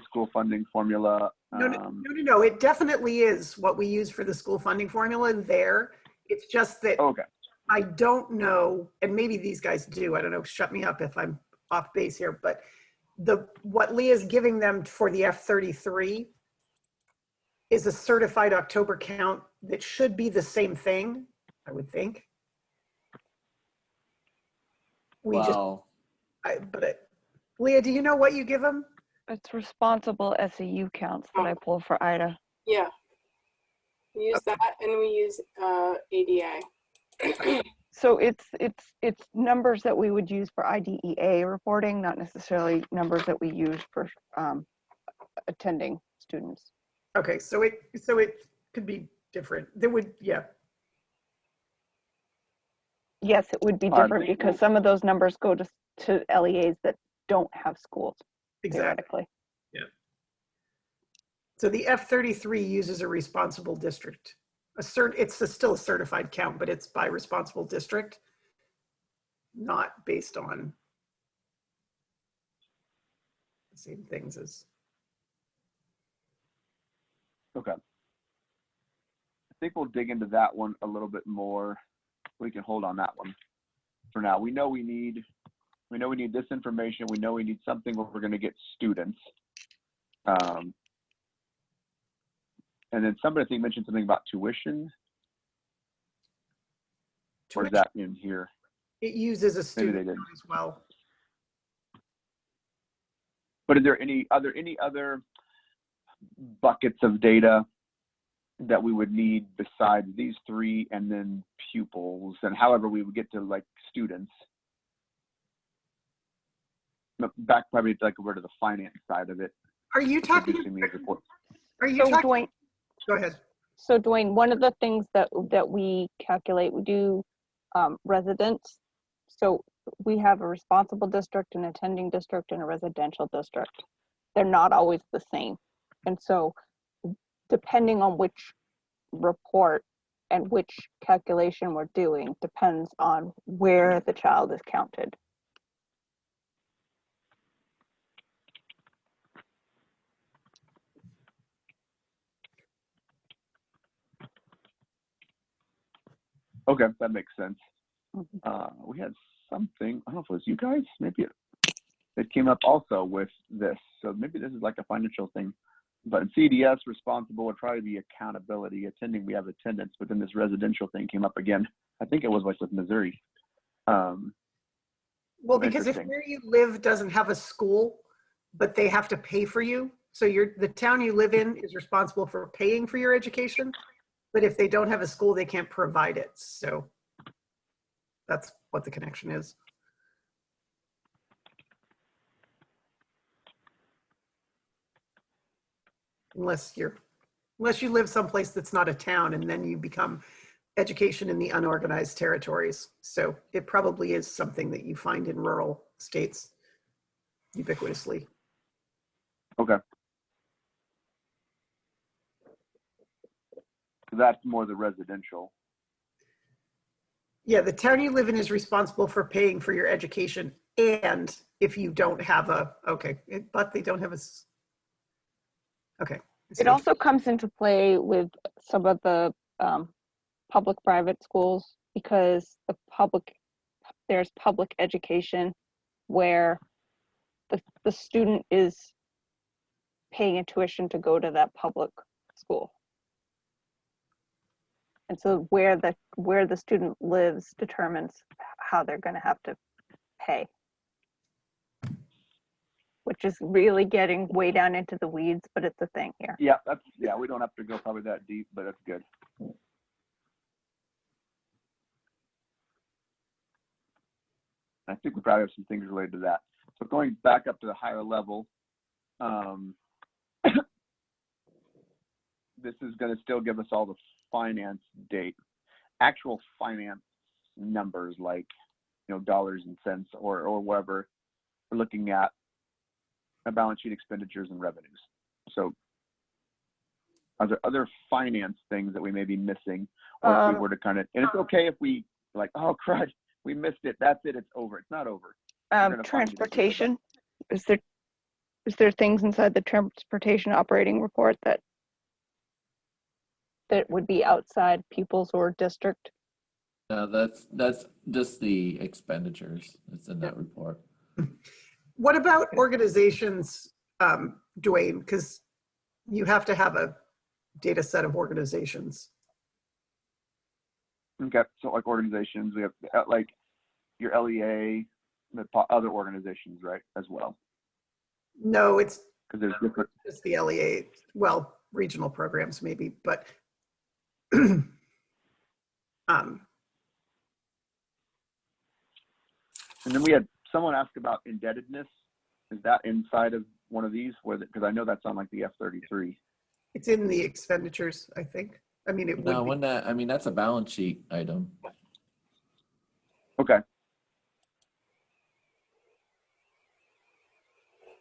school funding formula. No. It definitely is what we use for the school funding formula there. It's just that Okay. I don't know, and maybe these guys do, I don't know, shut me up if I'm off base here, but what Leah's giving them for the F33 is a certified October count that should be the same thing, I would think. Leah, do you know what you give them? It's responsible SAU counts that I pull for IDA. Yeah. We use that and we use ADA. So it's numbers that we would use for IDEA reporting, not necessarily numbers that we use for attending students. Okay, so it could be different. There would, yeah. Yes, it would be different because some of those numbers go to LEAs that don't have schools. Exactly. Yeah. So the F33 uses a responsible district. It's still a certified count, but it's by responsible district, not based on the same things as. Okay. I think we'll dig into that one a little bit more. We can hold on that one for now. We know we need this information. We know we need something where we're going to get students. And then somebody, I think, mentioned something about tuition. Or is that in here? It uses a student did. as well. But are there any other buckets of data that we would need besides these three and then pupils and however we would get to like students? Back probably to like over to the finance side of it. Are you talking? Dwayne, go ahead. So Dwayne, one of the things that we calculate, we do residents. So we have a responsible district, an attending district, and a residential district. They're not always the same. And so depending on which report and which calculation we're doing depends on where the child is counted. Okay, that makes sense. Mm-hmm. We had something, I don't know if it was you guys, maybe it came up also with this. So maybe this is like a financial thing. But in CEDS, responsible would probably be accountability. Attending, we have attendance, but then this residential thing came up again. I think it was like with Missouri. Well, because if where you live doesn't have a school, but they have to pay for you, so the town you live in is responsible for paying for your education. But if they don't have a school, they can't provide it. So that's what the connection is. Unless you live someplace that's not a town, and then you become education in the unorganized territories. So it probably is something that you find in rural states ubiquitously. Okay. So that's more the residential. Yeah, the town you live in is responsible for paying for your education. And if you don't have but they don't have okay. It also comes into play with some of the public-private schools, because there's public education where the student is paying a tuition to go to that public school. And so where the student lives determines how they're going to have to pay, which is really getting way down into the weeds, but it's a thing here. Yeah, we don't have to go probably that deep, but that's good. I think we probably have some things related to that. So going back up to the higher level, this is going to still give us all the finance date, actual finance numbers, like, dollars and cents or whatever. We're looking at a balance sheet, expenditures, and revenues. So are there other finance things that we may be missing, or if we were to and it's okay if we like, oh crud, we missed it, that's it, it's over. It's not over. Transportation, is there things inside the transportation operating report that would be outside pupils or district? No, that's just the expenditures. It's in that report. What about organizations, Dwayne? Because you have to have a data set of organizations. Okay, so like organizations, we have like your LEA, the other organizations, right, as well? No, it's because there's different. Just the LEA, well, regional programs maybe, but And then we had someone ask about indebtedness. Is that inside of one of these? Because I know that's on like the F-33. it's in the expenditures, I think. I mean, it No, would be. that's a balance sheet item. Okay.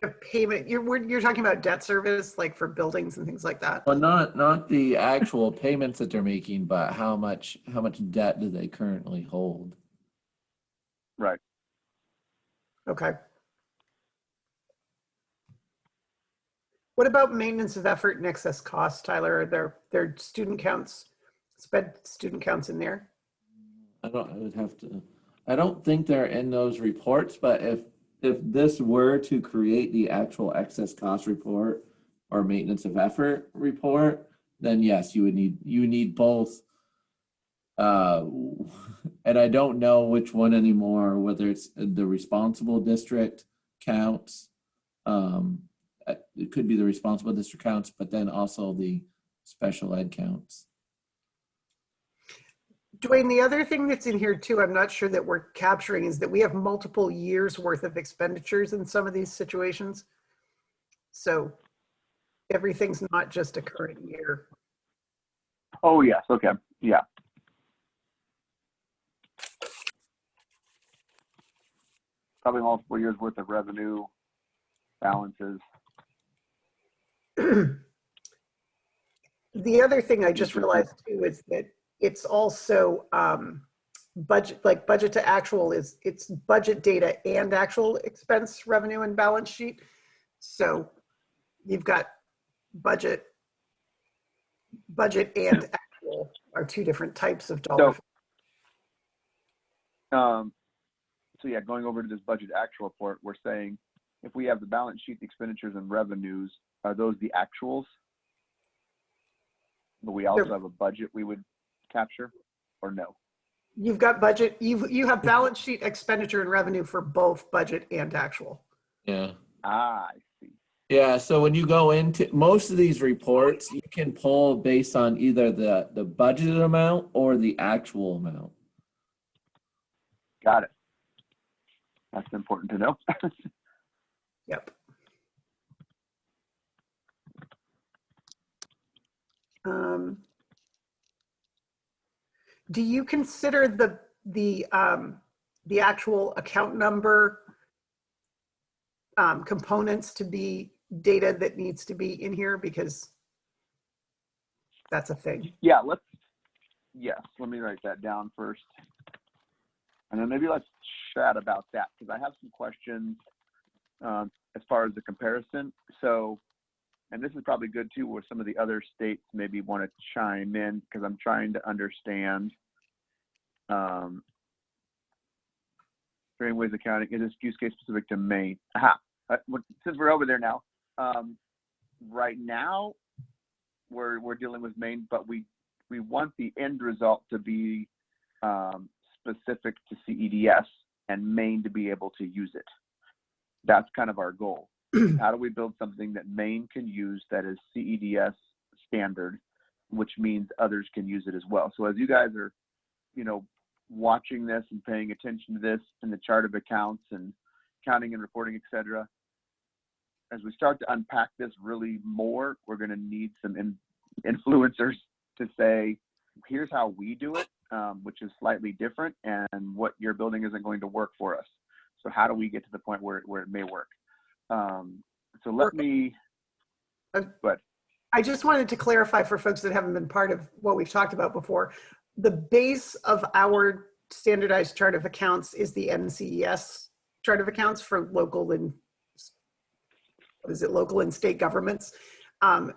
A payment, you're talking about debt service, like for buildings and things like that. Well, not the actual payments that they're making, but how much debt do they currently hold? Right. Okay. What about maintenance of effort and excess costs, Tyler? Are there student counts, student counts in there? I don't think they're in those reports, but if this were to create the actual excess cost report or maintenance of effort report, then yes, you would need both. And I don't know which one anymore, whether it's the responsible district counts. It could be the responsible district counts, but then also the special ed counts. Dwayne, the other thing that's in here too, I'm not sure that we're capturing, is that we have multiple years worth of expenditures in some of these situations. So everything's not just a current year. Oh, yes. Okay. Yeah. Probably multiple years worth of revenue balances. The other thing I just realized too is that it's also budget to actual it's budget data and actual expense, revenue, and balance sheet. So you've got budget and actual are two different types of dollars. So yeah, going over to this budget actual report, we're saying if we have the balance sheet, the expenditures, and revenues, are those the actuals? But we also have a budget we would capture, or no? You've got budget, you have balance sheet, expenditure, and revenue for both budget and actual. Yeah. Ah, I see. Yeah, so when you go into most of these reports, you can pull based on either the budgeted amount or the actual amount. Got it. That's important to know. Yep. Do you consider the actual account number components to be data that needs to be in here, because that's a thing? Yeah, yes, let me write that down first. And then maybe let's chat about that, because I have some questions as far as the comparison. So, and this is probably good too, where some of the other states maybe want to chime in, because I'm trying to understand varying ways of accounting. Is this use case specific to Maine? Aha. Since we're over there now, right now we're dealing with Maine, but we want the end result to be specific to CEDS and Maine to be able to use it. That's kind of our goal. How do we build something that Maine can use that is CEDS standard, which means others can use it as well? So as you guys are, watching this and paying attention to this in the chart of accounts and counting and reporting, etc., as we start to unpack this really more, we're going to need some influencers to say, here's how we do it, which is slightly different, and what you're building isn't going to work for us. So how do we get to the point where it may work? So let me, but I just wanted to clarify for folks that haven't been part of what we've talked about before. The base of our standardized chart of accounts is the NCES chart of accounts for local and state governments.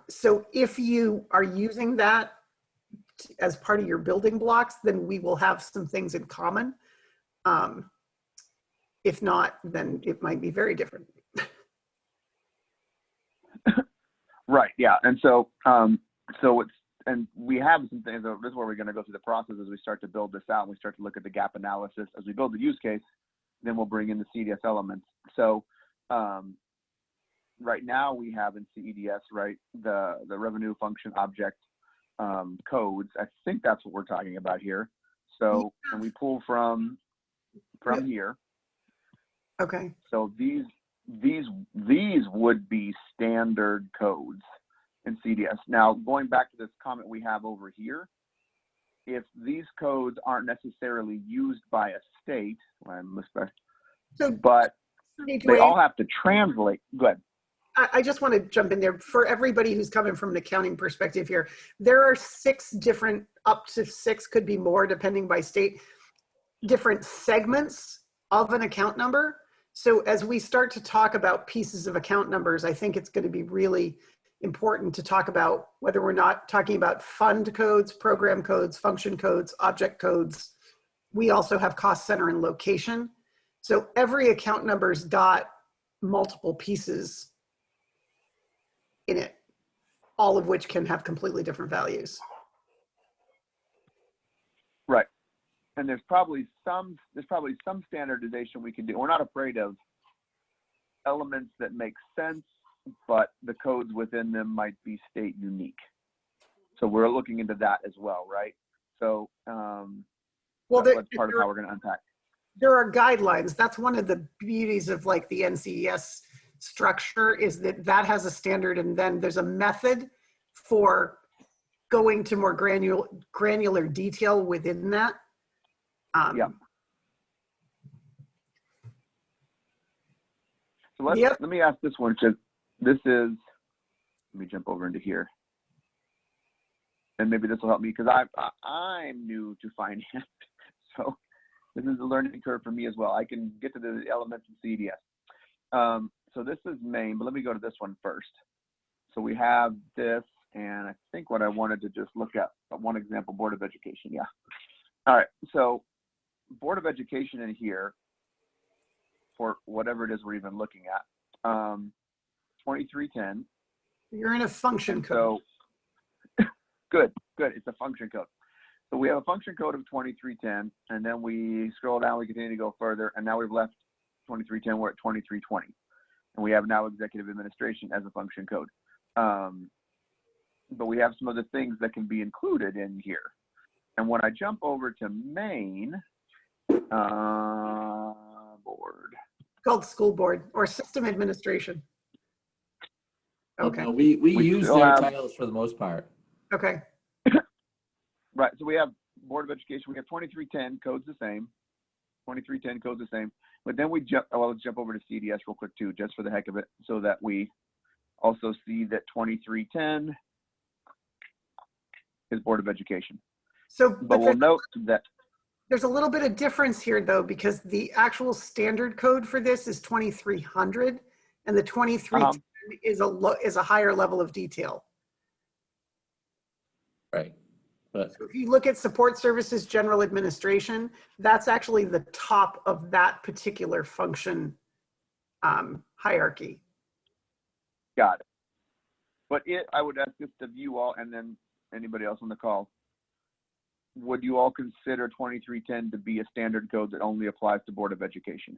So if you are using that as part of your building blocks, then we will have some things in common. If not, then it might be very different. right, yeah, and so and we have some things. This is where we're going to go through the process as we start to build this out. And we start to look at the gap analysis as we build the use case. Then we'll bring in the CEDS elements. So right now we have in CEDS, right, the revenue function object codes. I think that's what we're talking about here. So and we pull from here. Okay. So these would be standard codes in CEDS. Now, going back to this comment we have over here, if these codes aren't necessarily used by a state, but they all have to translate. Go ahead. I just want to jump in there. For everybody who's coming from an accounting perspective here, there are 6 different, up to 6, could be more depending by state, different segments of an account number. So as we start to talk about pieces of account numbers, I think it's going to be really important to talk about whether we're not talking about fund codes, program codes, function codes, object codes. We also have cost center and location. So every account number's got multiple pieces in it, all of which can have completely different values. Right. And there's probably some standardization we can do. We're not afraid of elements that make sense, but the codes within them might be state unique. So we're looking into that as well, right? So well, that's part of how we're going to unpack. There are guidelines. That's one of the beauties of like the NCES structure, is that has a standard, and then there's a method for going to more granular detail within that. Yeah. So let me ask this one, because this is, let me jump over into here. And maybe this will help me, because I'm new to finance. So this is a learning curve for me as well. I can get to the elements of CEDS. So this is Maine, but let me go to this one first. So we have this, and I think what I wanted to just look at, one example, Board of Education, yeah. All right, so Board of Education in here, for whatever it is we're even looking at, 2310. You're in a function code. So good, it's a function code. So we have a function code of 2310, and then we scroll down, we continue to go further, and now we've left 2310, we're at 2320. And we have now executive administration as a function code. But we have some other things that can be included in here. And when I jump over to main, board. Called school board or system administration. Okay. No, we use still their have- titles for the most part. Okay. Right, so we have Board of Education, we have 2310, code's the same. 2310, code's the same. But then we jump, well, let's jump over to CEDS real quick too, just for the heck of it, so that we also see that 2310 is Board of Education. So, But we'll note that, there's a little bit of difference here though, because the actual standard code for this is 2300 and the 2310 is a higher level of detail. Right. But So if you look at support services general administration, that's actually the top of that particular function hierarchy. got it. But I would ask this of you all, and then anybody else on the call, would you all consider 2310 to be a standard code that only applies to Board of Education?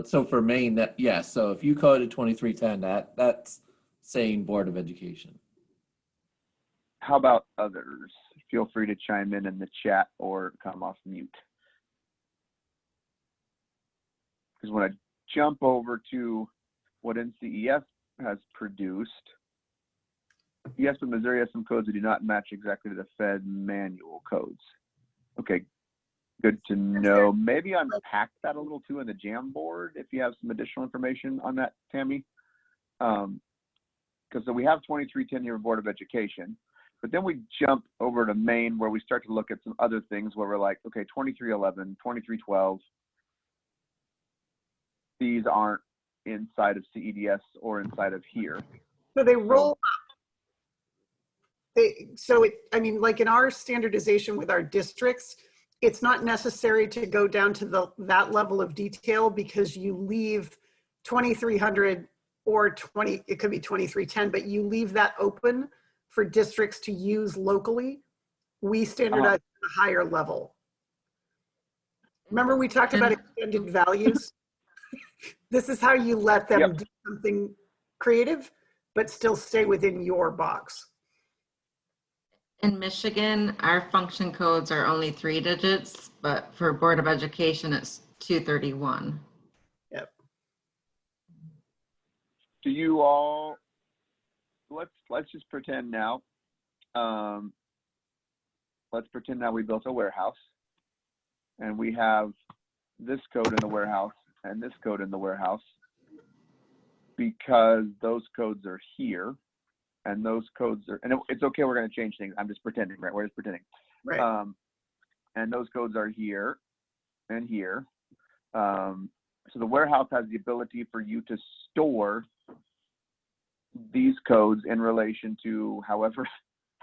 so for Maine, that yes. So if you coded 2310, that's saying Board of Education. How about others? Feel free to chime in the chat or come off mute. Because when I jump over to what NCEF has produced, yes, but Missouri has some codes that do not match exactly the Fed manual codes. Okay, good to know. Maybe unpack that a little too in the Jamboard if you have some additional information on that, Tammy. Because so we have 2310 here, Board of Education. But then we jump over to Maine where we start to look at some other things where we're like, okay, 2311, 2312, these aren't inside of CEDS or inside of here. So they roll up. I mean, like in our standardization with our districts, it's not necessary to go down to that level of detail because you leave 2300 or it could be 2310, but you leave that open for districts to use locally. We standardize at a higher level. Remember we talked about extended values? This is how you let them do something creative, but still stay within your box. In Michigan, our function codes are only 3 digits, but for Board of Education, it's 231. Yep. Do you all, let's just pretend now, let's pretend now we built a warehouse and we have this code in the warehouse and this code in the warehouse because those codes are here and those codes are, and it's okay, we're going to change things. I'm just pretending, right? We're just pretending. Right. And those codes are here and here. So the warehouse has the ability for you to store these codes in relation to however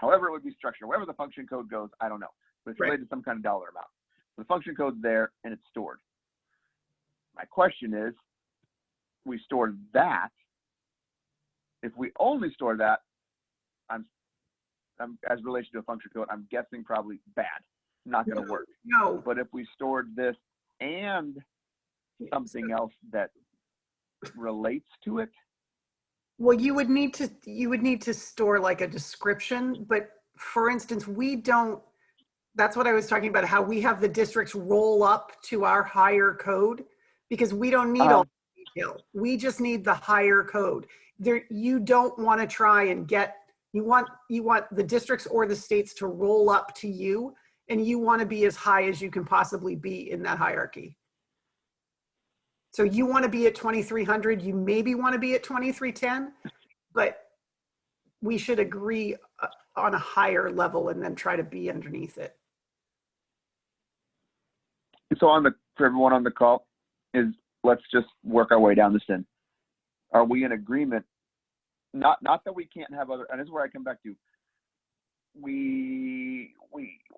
it would be structured, wherever the function code goes, I don't know, but it's related to some kind of dollar amount. So the function code's there and it's stored. My question is, we store that. If we only store that, I'm as relation to a function code, I'm guessing probably bad, not going to work. No. But if we stored this and something else that relates to it, Well, you would need to store like a description, but for instance, we don't, that's what I was talking about, how we have the districts roll up to our higher code because we don't need all the detail. We just need the higher code. There, you don't want to try and get, you want the districts or the states to roll up to you, and you want to be as high as you can possibly be in that hierarchy. So you want to be at 2300, you maybe want to be at 2310, but we should agree on a higher level and then try to be underneath it. so for everyone on the call, let's just work our way down this in. Are we in agreement? Not that we can't have other, and this is where I come back to.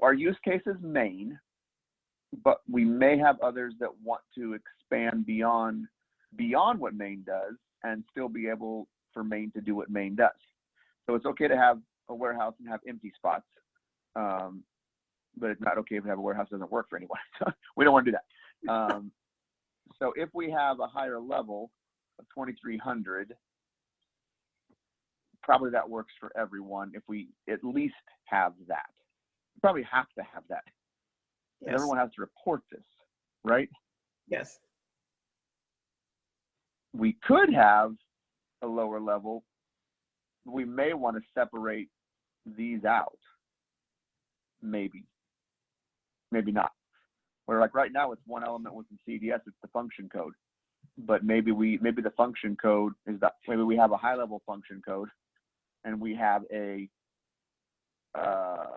Our use case is Maine, but we may have others that want to expand beyond what Maine does and still be able for Maine to do what Maine does. So it's okay to have a warehouse and have empty spots, but it's not okay if we have a warehouse that doesn't work for anyone. So we don't want to do that. So if we have a higher level, of 2300, probably that works for everyone if we at least have that. We probably have to have that. Yes. Everyone has to report this, right? Yes. We could have a lower level. We may want to separate these out. Maybe not. Where like right now it's one element within CEDS, it's the function code. But maybe the function code is that maybe we have a high level function code and we have a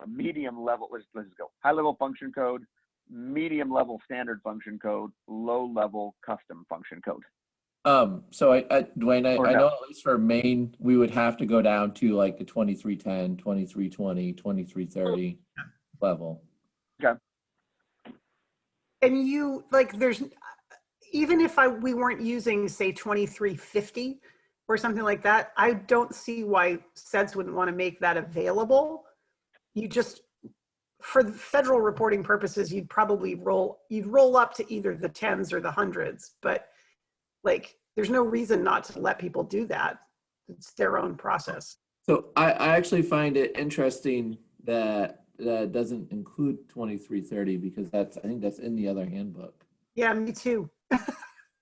medium level, let's go. High level function code, medium level standard function code, low level custom function code. So Dwayne, Or I no. know at least for Maine, we would have to go down to like the 2310, 2320, 2330 level. Okay. And you, like, there's, even if we weren't using, say, 2350 or something like that, I don't see why CEDS wouldn't want to make that available. You just, for the federal reporting purposes, you'd probably roll up to either the tens or the hundreds, but like, there's no reason not to let people do that. It's their own process. So I actually find it interesting that that doesn't include 2330 because I think that's in the other handbook. Yeah, me too. I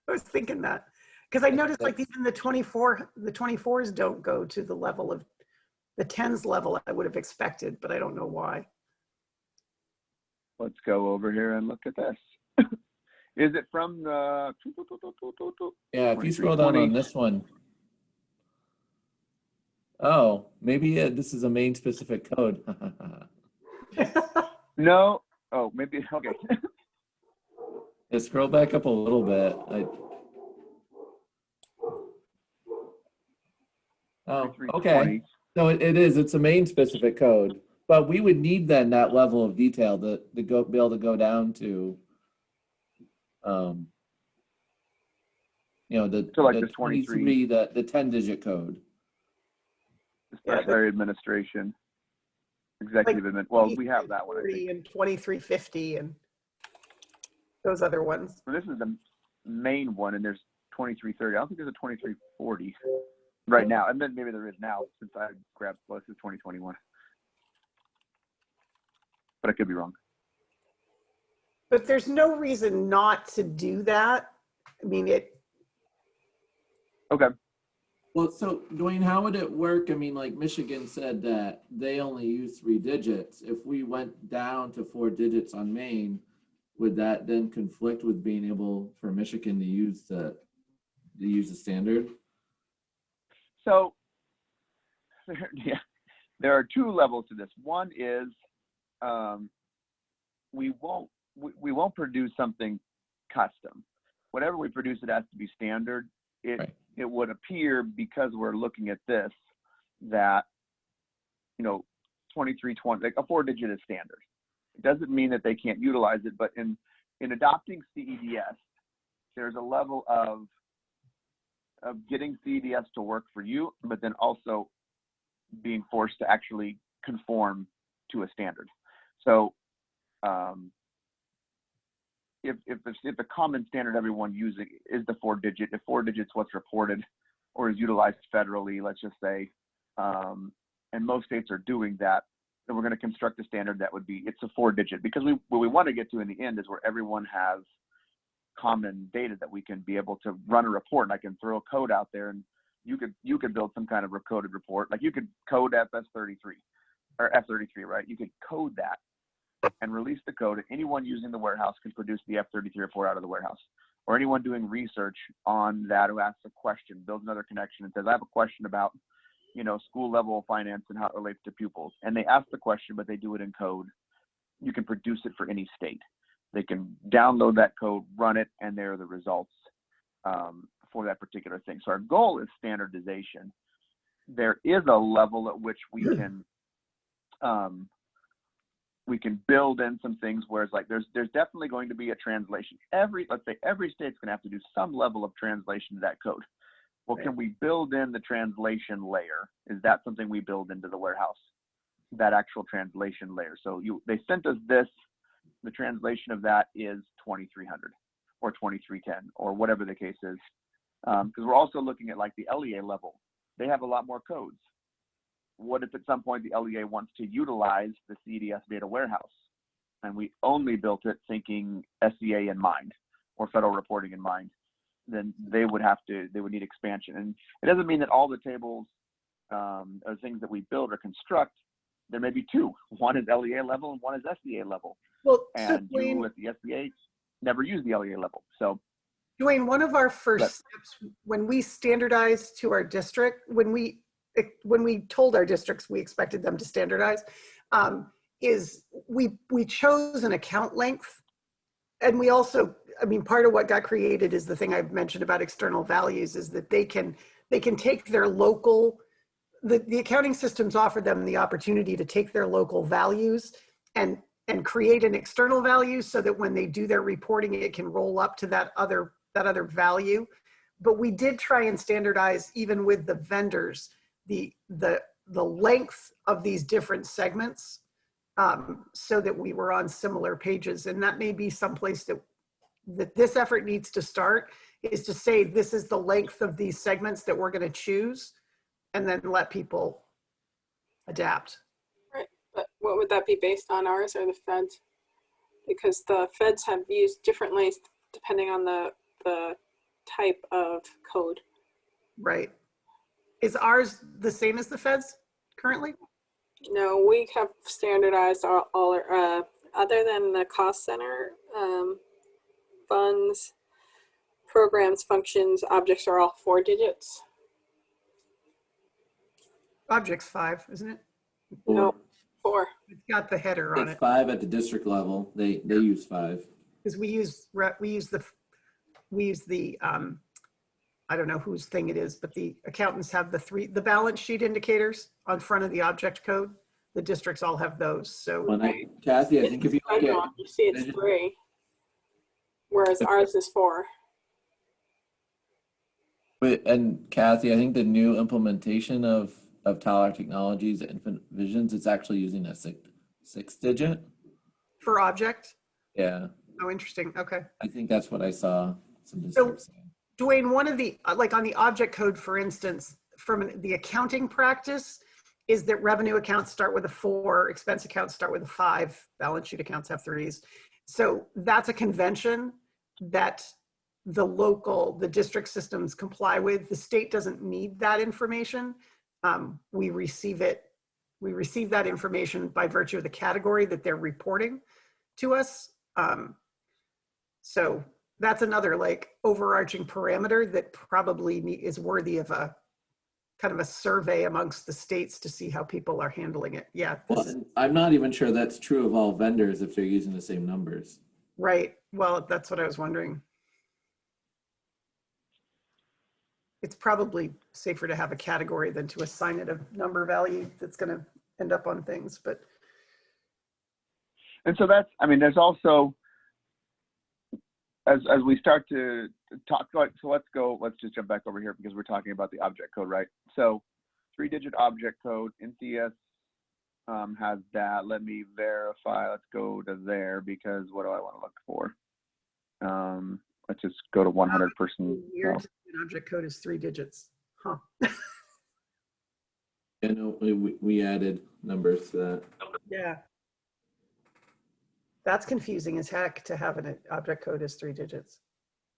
was thinking that because I noticed like even the 24s don't go to the level of the 10s level I would have expected, but I don't know why. Let's go over here and look at this. Is it from the? Yeah, if you scroll down on this one. Oh, maybe this is a Maine specific code. No. Oh, maybe. Okay. Yeah, scroll back up a little bit. Oh, okay. So it is. It's a Maine specific code, but we would need then that level of detail to be able to go down to, the So like the this 23, the 10-digit code. Secretary Administration, Executive Admin. Well, we have that one. I think. And 2350 and those other ones. So this is the main one, and there's 2330. I don't think there's a 2340 right now, and then maybe there is now since I grabbed. Well, this is 2021, but I could be wrong. But there's no reason not to do that. I mean, Okay. Well, so Dwayne, how would it work? I mean, like Michigan said that they only use 3 digits. If we went down to 4 digits on Maine, would that then conflict with being able for Michigan to use the standard? So, yeah, there are 2 levels to this. One is we won't produce something custom. Whatever we produce, it has to be standard. It would appear, because we're looking at this, that 2320, like a 4-digit is standard. It doesn't mean that they can't utilize it, but in adopting CEDS, there's a level of getting CEDS to work for you, but then also being forced to actually conform to a standard. So if the common standard everyone using is the 4-digit, if 4 digits what's reported or is utilized federally, let's just say, and most states are doing that, then we're going to construct a standard that would be, it's a 4-digit, because what we want to get to in the end is where everyone has common data that we can be able to run a report, and I can throw a code out there, and you could build some kind of coded report. Like you could code FS33 or F33, right? You could code that and release the code, and anyone using the warehouse can produce the F33 report out of the warehouse. Or anyone doing research on that who asks a question, builds another connection and says, I have a question about, school level finance and how it relates to pupils. And they ask the question, but they do it in code. You can produce it for any state. They can download that code, run it, and there are the results for that particular thing. So our goal is standardization. There is a level at which we can build in some things where it's like there's definitely going to be a translation. Let's say every state's going to have to do some level of translation to that code. Well, can we build in the translation layer? Is that something we build into the warehouse? That actual translation layer. So they sent us this. The translation of that is 2300 or 2310 or whatever the case is. Because we're also looking at like the LEA level. They have a lot more codes. What if at some point the LEA wants to utilize the CEDS data warehouse and we only built it thinking SEA in mind or federal reporting in mind? Then they would need expansion. And it doesn't mean that all the tables or things that we build or construct, there may be two. One is LEA level and one is SEA level. Well, And so you with the SEA never use the LEA level. So Dwayne, one of our first steps when we standardized to our district, when we told our districts we expected them to standardize, is we chose an account length. And we also, I mean, part of what got created is the thing I've mentioned about external values is that they can take their local, the accounting systems offer them the opportunity to take their local values and create an external value so that when they do their reporting, it can roll up to that other value. But we did try and standardize even with the vendors, the length of these different segments so that we were on similar pages. And that may be someplace that this effort needs to start, is to say, this is the length of these segments that we're going to choose, and then let people adapt. Right, but what would that be based on, ours or the feds? Because the feds have used differently depending on the type of code. Right. Is ours the same as the feds currently? No, we have standardized all other than the cost center, funds, programs, functions, objects are all 4 digits. Object's 5, isn't it? No, 4. It's got the header on It's it. 5 at the district level. They use 5. Because we use the I don't know whose thing it is, but the accountants have the balance sheet indicators on front of the object code. The districts all have those. So Kathy, I think if you look at, you see it's 3, whereas ours is 4. and Kathy, I think the new implementation of Tyler Technologies Infinite Visions, it's actually using a 6 digit. for object. Yeah, Oh, interesting. Okay. I think that's what I saw some districts saying. Dwayne, one of the, like on the object code, for instance, from the accounting practice, is that revenue accounts start with a 4, expense accounts start with a 5, balance sheet accounts have 3s. So that's a convention that the district systems comply with. The state doesn't need that information. We receive that information by virtue of the category that they're reporting to us. So that's another like overarching parameter that probably is worthy of a kind of a survey amongst the states to see how people are handling it. Yeah. Well, I'm not even sure that's true of all vendors if they're using the same numbers. Right. Well, that's what I was wondering. It's probably safer to have a category than to assign it a number value that's going to end up on things. But and so that's, I mean, there's also, as we start to talk, so let's just jump back over here because we're talking about the object code, right? So 3-digit object code, NCS has that. Let me verify. Let's go to there because what do I want to look for? Let's just go to 100 person. Weird. An object code is 3 digits. Huh. And we added numbers to that. Yeah. That's confusing as heck to have an object code as 3 digits.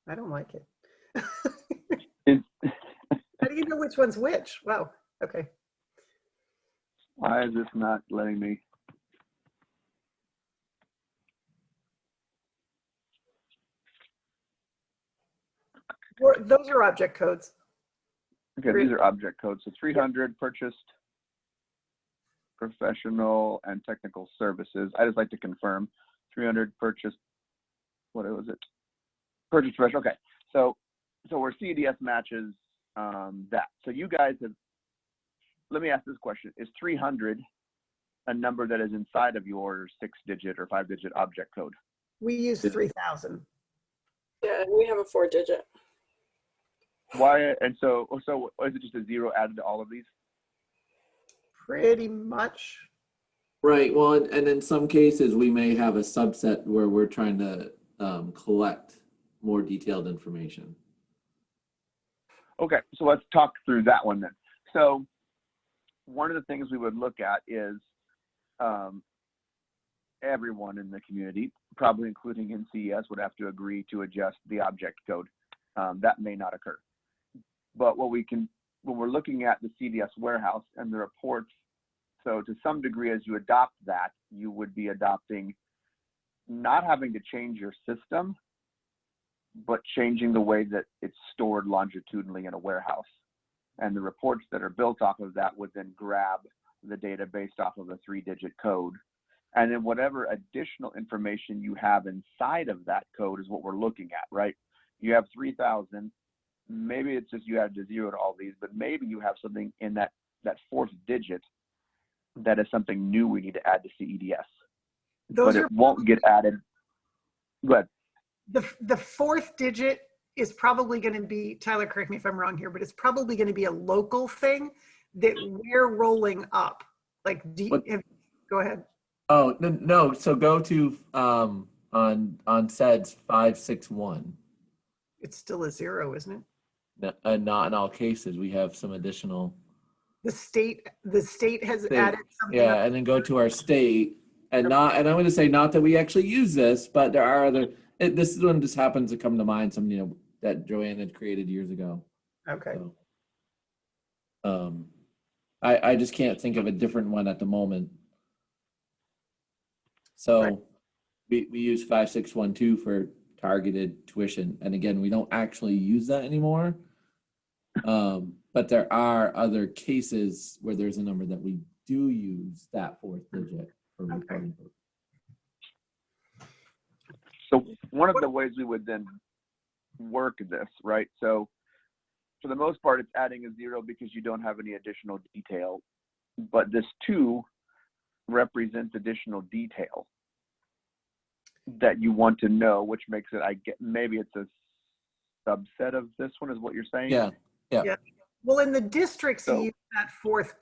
I don't like it. How do you know which one's which? Wow. Okay. Why is this not letting me? Those are object codes. Okay, these are object codes. So 300 purchased, professional and technical services. I just like to confirm 300 purchased. What was it? Purchased professional. Okay, so where CEDS matches that. So you guys have. Let me ask this question: is 300 a number that is inside of your 6-digit or 5-digit object code? We use 3,000. Yeah, we have a 4-digit. Why? And so is it just a 0 added to all of these? Pretty much. Right. Well, and in some cases, we may have a subset where we're trying to collect more detailed information. Okay, so let's talk through that one then. So one of the things we would look at is everyone in the community, probably including in CES, would have to agree to adjust the object code. That may not occur. But what we can, when we're looking at the CDS warehouse and the reports, so to some degree, as you adopt that, you would be adopting not having to change your system, but changing the way that it's stored longitudinally in a warehouse. And the reports that are built off of that would then grab the data based off of a 3-digit code. And then whatever additional information you have inside of that code is what we're looking at, right? You have 3,000. Maybe it's just you added a 0 to all these, but maybe you have something in that 4th digit that is something new we need to add to CEDS. Those but it won't get added. Go ahead. The 4th digit is probably going to be, Tyler, correct me if I'm wrong here, but it's probably going to be a local thing that we're rolling up. Like, go ahead. Oh, no. So go to on CEDS 561. It's still a 0, isn't it? No, not in all cases. We have some additional. The state has added something. Yeah, and then go to our state, and I'm going to say not that we actually use this, but there are other. This is one just happens to come to mind. Some that Joanne had created years ago. Okay. So, I just can't think of a different one at the moment. So Right. we use 5612 for targeted tuition, and again, we don't actually use that anymore. But there are other cases where there's a number that we do use that 4th digit for reporting. So one of the ways we would then work this, right? So for the most part, it's adding a 0 because you don't have any additional detail, but this 2 represents additional detail that you want to know, which makes it, maybe it's a subset of this one is what you're saying? Yeah. Well, in the districts, So- you use that fourth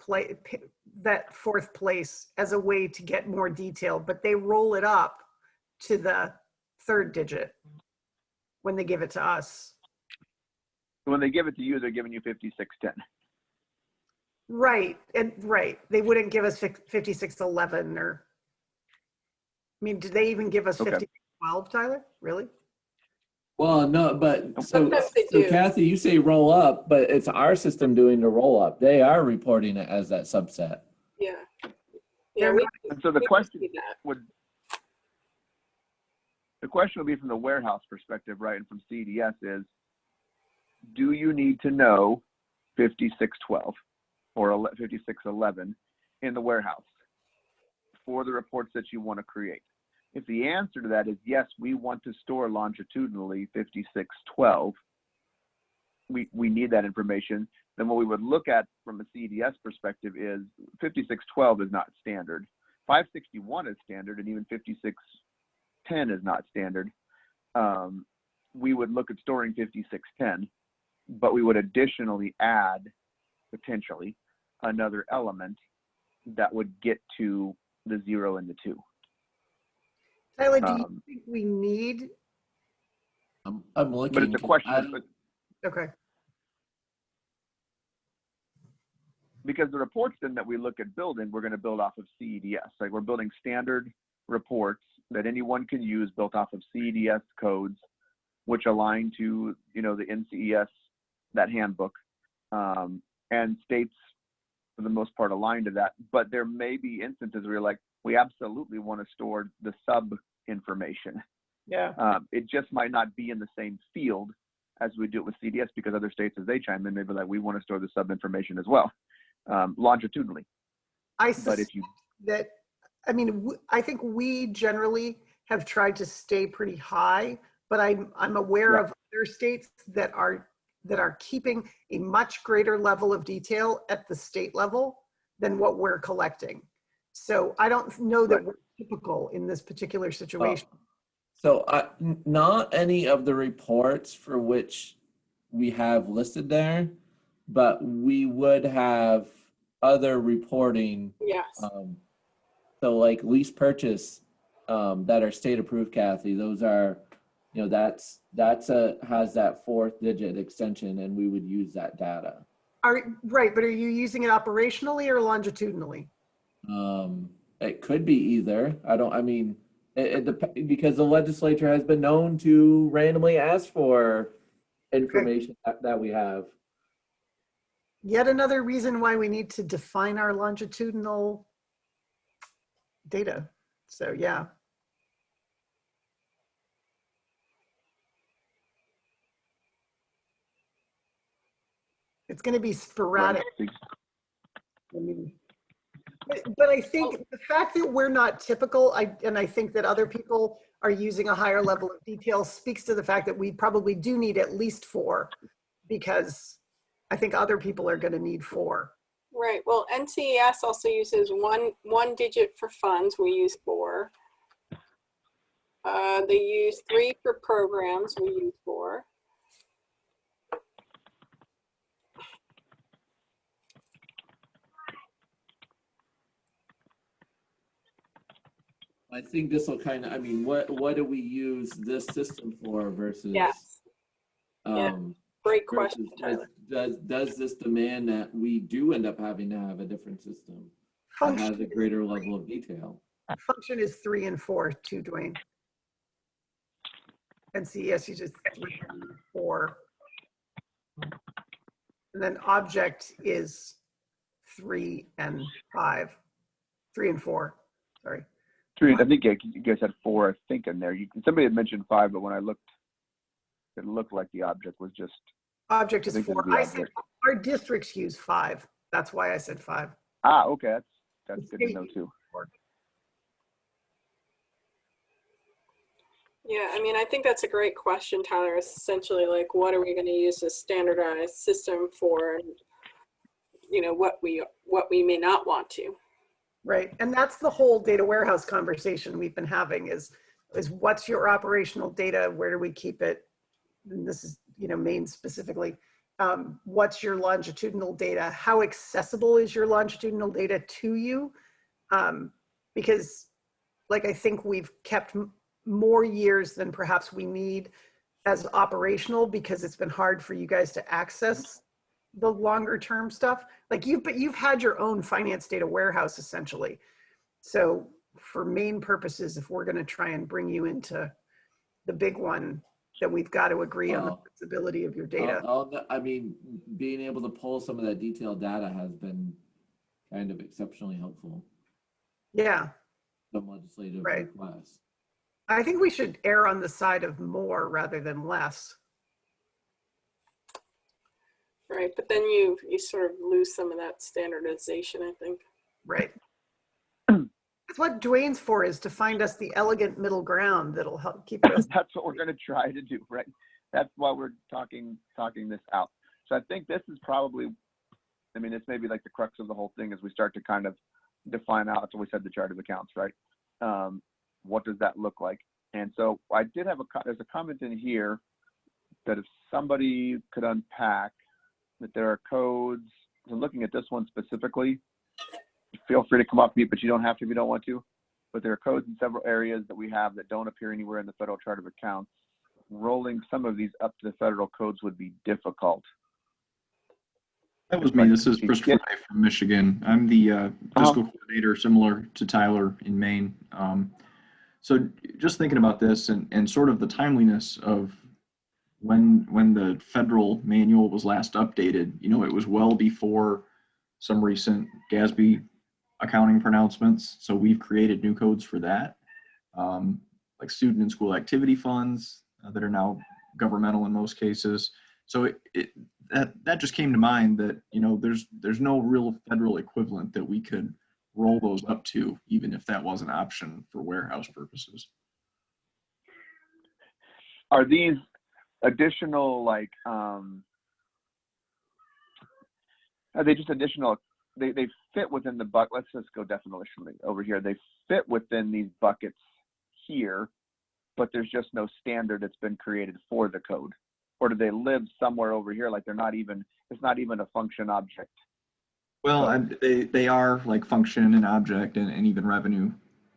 place as a way to get more detail, but they roll it up to the 3rd digit when they give it to us. When they give it to you, they're giving you 5610. Right, they wouldn't give us 5611 or, I mean, did they even give us Okay. 5612, Tyler? Really? Well, no, but so Sometimes they do. Kathy, you say roll up, but it's our system doing the roll up. They are reporting it as that subset. Yeah. Yeah, we And so the we question see that. would be from the warehouse perspective, right? And from CDS is, do you need to know 5612 or 5611 in the warehouse for the reports that you want to create? If the answer to that is yes, we want to store longitudinally 5612, we need that information, then what we would look at from a CEDS perspective is 5612 is not standard. 561 is standard, and even 5610 is not standard. We would look at storing 5610, but we would additionally add potentially another element that would get to the 0 and the 2. Tyler, do you think we need, I'm looking. But it's a question, okay, because the reports then that we look at building, we're going to build off of CEDS. Like we're building standard reports that anyone can use built off of CEDS codes, which align to, the NCES, that handbook, and states for the most part align to that. But there may be instances where you're like, we absolutely want to store the sub information. yeah. It just might not be in the same field as we do it with CDS, because other states, as they chime in, maybe like, we want to store the sub information as well, longitudinally. I But if suspect you, that, I mean, I think we generally have tried to stay pretty high, but I'm aware Yeah. of other states that are keeping a much greater level of detail at the state level than what we're collecting. So I don't know that Right. we're typical in this particular situation. So not any of the reports for which we have listed there, but we would have other reporting. Yes. So like lease purchase that are state approved, Kathy, those are you know, has that 4th digit extension, and we would use that data. Right, but are you using it operationally or longitudinally? It could be either. Because the legislature has been known to randomly ask for information that we have. Yet another reason why we need to define our longitudinal data. So yeah. It's going to be sporadic. Right. I mean, but I think the fact that we're not typical, and I think that other people are using a higher level of detail speaks to the fact that we probably do need at least 4, because I think other people are going to need 4. Right. Well, NCES also uses one digit for funds. We use 4. They use 3 for programs. We use 4. I think this will kind of, I mean, what do we use this system for versus? Yes. Yeah. Great question, versus, Tyler. does this demand that we do end up having to have a different system that has a greater level of detail? Function is 3 and 4 too, Dwayne. And CES uses 3 and 4. And then object is 3 and 5. 3 and 4, sorry. 3, I think you guys had 4, I think, in there. Somebody had mentioned 5, but when I looked, it looked like the object was just. Object is 4. I said object. our districts use 5. That's why I said 5. Ah, okay, that's good to know too. Yeah, I mean, I think that's a great question, Tyler. Essentially, like, what are we going to use a standardized system for? And, you know, what we may not want to. Right, and that's the whole data warehouse conversation we've been having is what's your operational data? Where do we keep it? And this is, you know, Maine specifically. What's your longitudinal data? How accessible is your longitudinal data to you? Because, like, I think we've kept more years than perhaps we need as operational because it's been hard for you guys to access the longer term stuff. Like you've had your own finance data warehouse essentially. So for main purposes, if we're going to try and bring you into the big one, that we've got to agree on the flexibility of your data. I mean, being able to pull some of that detailed data has been kind of exceptionally helpful. Yeah. Some legislative requests. I think we should err on the side of more rather than less. Right, but then you sort of lose some of that standardization, I think. Right. That's what Dwayne's for, is to find us the elegant middle ground that'll help keep us. That's what we're going to try to do, right? That's why we're talking this out. So I think this is probably, I mean, it's maybe like the crux of the whole thing as we start to kind of define out, so we said the chart of accounts, right? What does that look like? And so I did have there's a comment in here that if somebody could unpack that there are codes, and looking at this one specifically, feel free to come off mute, but you don't have to if you don't want to. But there are codes in several areas that we have that don't appear anywhere in the federal chart of accounts. Rolling some of these up to the federal codes would be difficult. That was me. This is Christopher Ray from Michigan. I'm the fiscal coordinator, similar to Tyler in Maine. So just thinking about this and sort of the timeliness of when the federal manual was last updated, you know, it was well before some recent GASB accounting pronouncements. So we've created new codes for that, like student and school activity funds that are now governmental in most cases. So that just came to mind that, you know, there's no real federal equivalent that we could roll those up to, even if that was an option for warehouse purposes. Are these additional, like, are they just additional? They fit within the bucket. Let's just go definitionally over here. They fit within these buckets here, but there's just no standard that's been created for the code. Or do they live somewhere over here? Like it's not even a function object. Well, they are like function and object and even revenue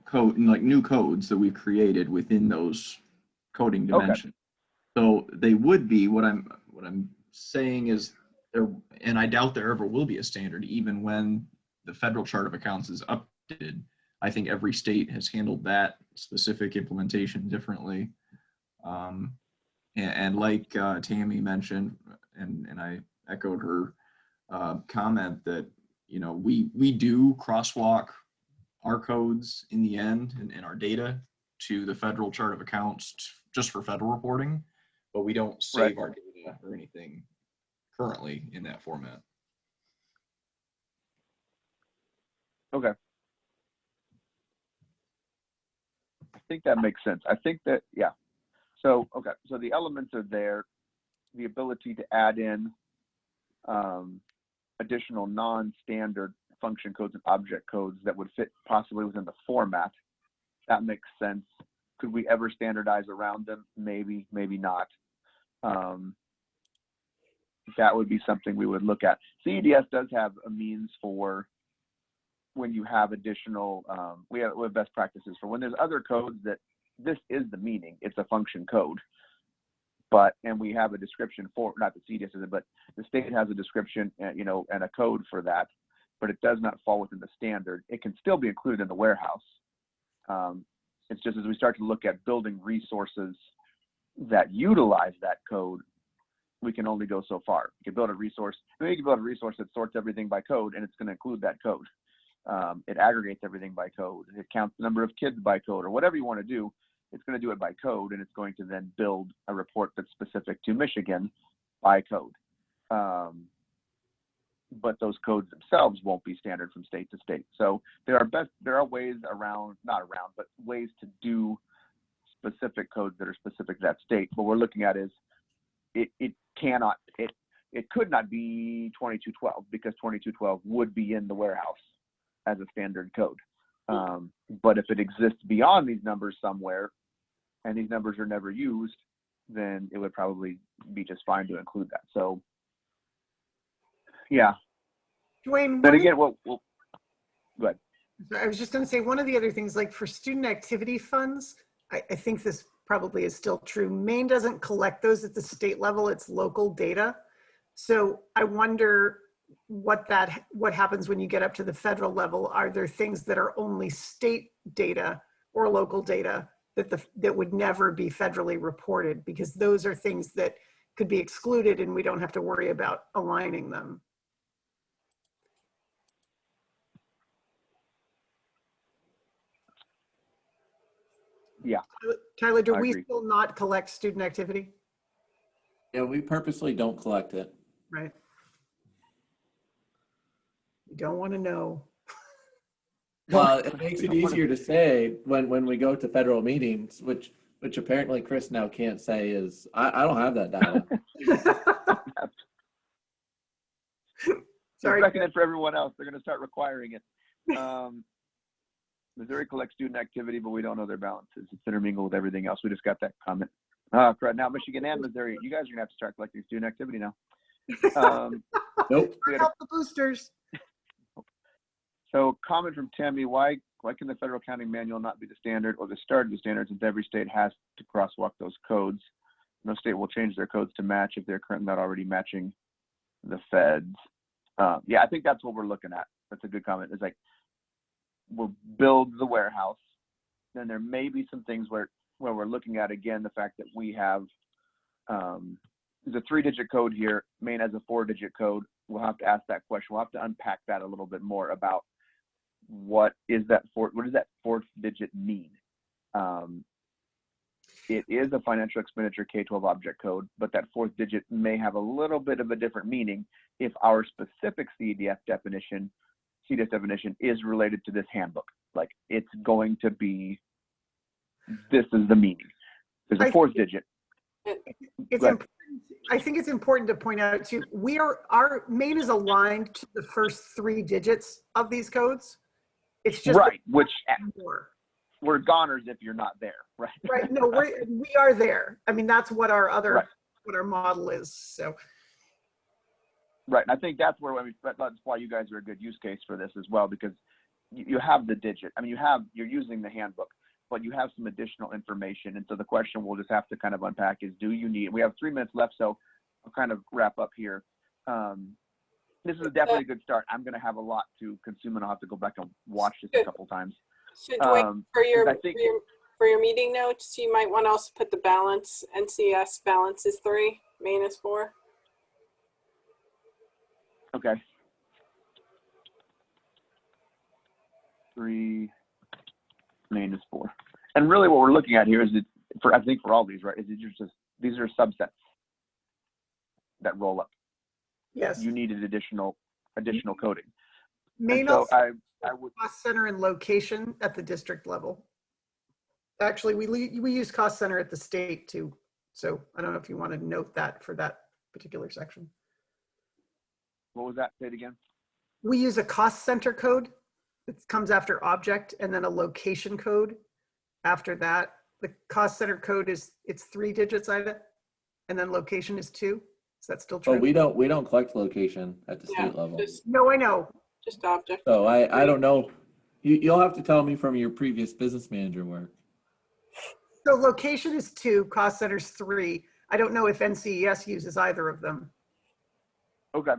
code, and like new codes that we've created within those coding dimension. So they would be, what I'm saying is there, and I doubt there ever will be a standard, even when the federal chart of accounts is updated. I think every state has handled that specific implementation differently. And like Tammy mentioned, and I echoed her comment that, you know, we do crosswalk our codes in the end and our data to the federal chart of accounts just for federal reporting, but we don't save our data or anything currently in that format. Okay. I think that makes sense. I think that, yeah. So, okay, so the elements are there, the ability to add in additional non-standard function codes and object codes that would fit possibly within the format. That makes sense. Could we ever standardize around them? Maybe, maybe not. That would be something we would look at. CEDS does have a means for when you have additional, we have best practices for when there's other codes that this is the meaning, it's a function code. But, and we have a description for, not the CEDS is it, but the state has a description, you know, and a code for that, but it does not fall within the standard. It can still be included in the warehouse. It's just as we start to look at building resources that utilize that code, we can only go so far. You can build a resource, you can build a resource that sorts everything by code, and it's going to include that code. It aggregates everything by code. It counts the number of kids by code, or whatever you want to do. It's going to do it by code, and it's going to then build a report that's specific to Michigan by code. But those codes themselves won't be standard from state to state. So there are ways around, but ways to do specific codes that are specific to that state. What we're looking at is it could not be 2212 because 2212 would be in the warehouse as a standard code. But if it exists beyond these numbers somewhere, and these numbers are never used, then it would probably be just fine to include that. So, yeah. Dwayne, But again, go ahead. I was just going to say, one of the other things, like for student activity funds, I think this probably is still true. Maine doesn't collect those at the state level, it's local data. So I wonder what happens when you get up to the federal level. Are there things that are only state data or local data that would never be federally reported? Because those are things that could be excluded and we don't have to worry about aligning them. Yeah. Tyler, do I we agree. still not collect student activity? Yeah, we purposely don't collect it. Right. You don't want to know. Well, it makes it easier to say when we go to federal meetings, which apparently Chris now can't say is, I don't have that data. Sorry. It's recommended for everyone else. They're going to start requiring it. Missouri collects student activity, but we don't know their balances. It's intermingled with everything else. We just got that comment. Correct. Now, Michigan and Missouri, you guys are going to have to start collecting student activity now. Nope. Help the boosters. So, comment from Tammy: Why can the federal accounting manual not be the standard or the start of the standard, since every state has to crosswalk those codes? No state will change their codes to match if they're currently not already matching the feds. Yeah, I think that's what we're looking at. That's a good comment. It's like, we'll build the warehouse. Then there may be some things where we're looking at, again, the fact that we have there's a 3-digit code here. Maine has a 4-digit code. We'll have to ask that question. We'll have to unpack that a little bit more about what does that 4th digit mean? It is a financial expenditure K-12 object code, but that 4th digit may have a little bit of a different meaning if our specific CEDS definition is related to this handbook. Like, it's going to be, this is the meaning. There's a 4th digit. It's important. I think it's important to point out too, our Maine is aligned to the first 3 digits of these codes. It's just right, which more. We're goners if you're not there, right? Right. No, we are there. I mean, that's what our other, right. what our model is. So. Right, and I think that's that's why you guys are a good use case for this as well, because you have the digit. I mean, you're using the handbook, but you have some additional information. And so the question we'll just have to kind of unpack is, do you need, we have 3 minutes left, so I'll kind of wrap up here. This is definitely a good start. I'm going to have a lot to consume, and I'll have to go back and watch this a couple times. So Dwayne, for your, I think, for your meeting notes, you might want to also put the balance. NCS balance is 3, Maine is 4. okay. 3, Maine is 4. And really what we're looking at here is that for, I think for all these, right, is these are subsets that roll up. Yes. You needed additional coding. Maine So also I would, cost center and location at the district level. Actually, we use cost center at the state too. So I don't know if you want to note that for that particular section. what was that? Say it again. We use a cost center code that comes after object, and then a location code after that. The cost center code it's 3 digits, Ida, and then location is 2. Is that still true? Oh, we don't collect location at the state level. No, I know. Just object. So I don't know. You'll have to tell me from your previous business manager work. So location is 2, cost center's 3. I don't know if NCES uses either of them. Okay.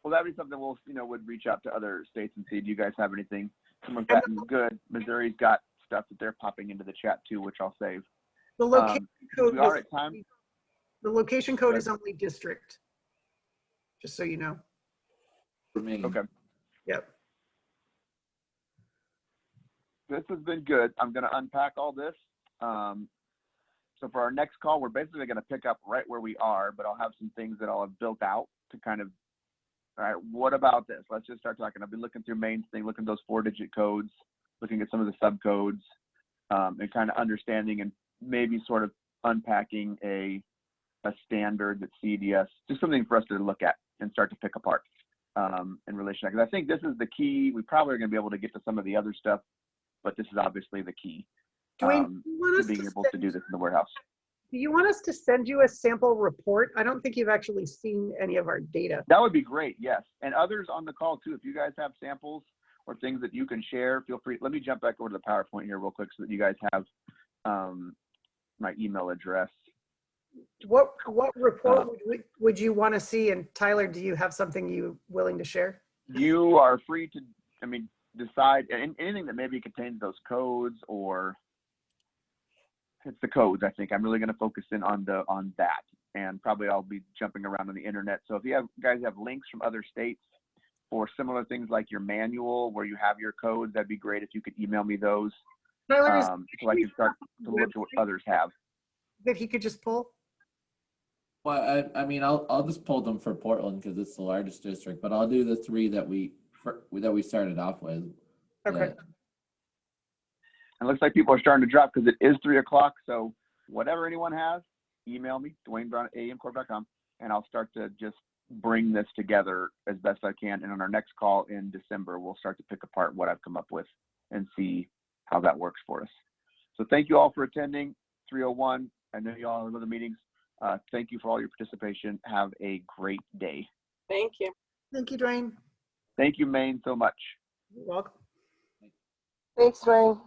Well, that'd be something we'll, would reach out to other states and see, do you guys have anything? Some of that is good. Missouri's got stuff that they're popping into the chat too, which I'll save. The location code we are at time. The location code is only district, just so you know. For me. Okay. Yep. This has been good. I'm going to unpack all this. So for our next call, we're basically going to pick up right where we are, but I'll have some things that I'll have built out to kind of, all right, what about this? Let's just start talking. I've been looking through Maine's thing, looking at those 4-digit codes, looking at some of the subcodes, and kind of understanding and maybe sort of unpacking a standard that CEDS, just something for us to look at and start to pick apart in relation. Because I think this is the key. We probably are going to be able to get to some of the other stuff, but this is obviously the key Dwayne, to being able to do this in the warehouse. Do you want us to send you a sample report? I don't think you've actually seen any of our data. That would be great, yes. And others on the call too, if you guys have samples or things that you can share, feel free. Let me jump back over to the PowerPoint here real quick so that you guys have my email address. What report would you want to see? And Tyler, do you have something you willing to share? You are free to, decide anything that maybe contains those codes, or it's the codes. I think I'm really going to focus in on that, and probably I'll be jumping around on the internet. So if you guys have links from other states for similar things like your manual where you have your codes, that'd be great if you could email me those, Tyler, so I can start to look at what others have. That he could just pull? Well, I'll just pull them for Portland because it's the largest district, but I'll do the 3 that we started off with. Okay. It looks like people are starting to drop because it is 3 o'clock. So whatever anyone has, email me, DwayneBrown@amcorp.com, and I'll start to just bring this together as best I can. And on our next call in December, we'll start to pick apart what I've come up with and see how that works for us. So thank you all for attending 301. I know you all have other meetings. Thank you for all your participation. Have a great day. Thank you. Thank you, Dwayne. Thank you, Maine, so much. You're welcome. Thanks, Dwayne.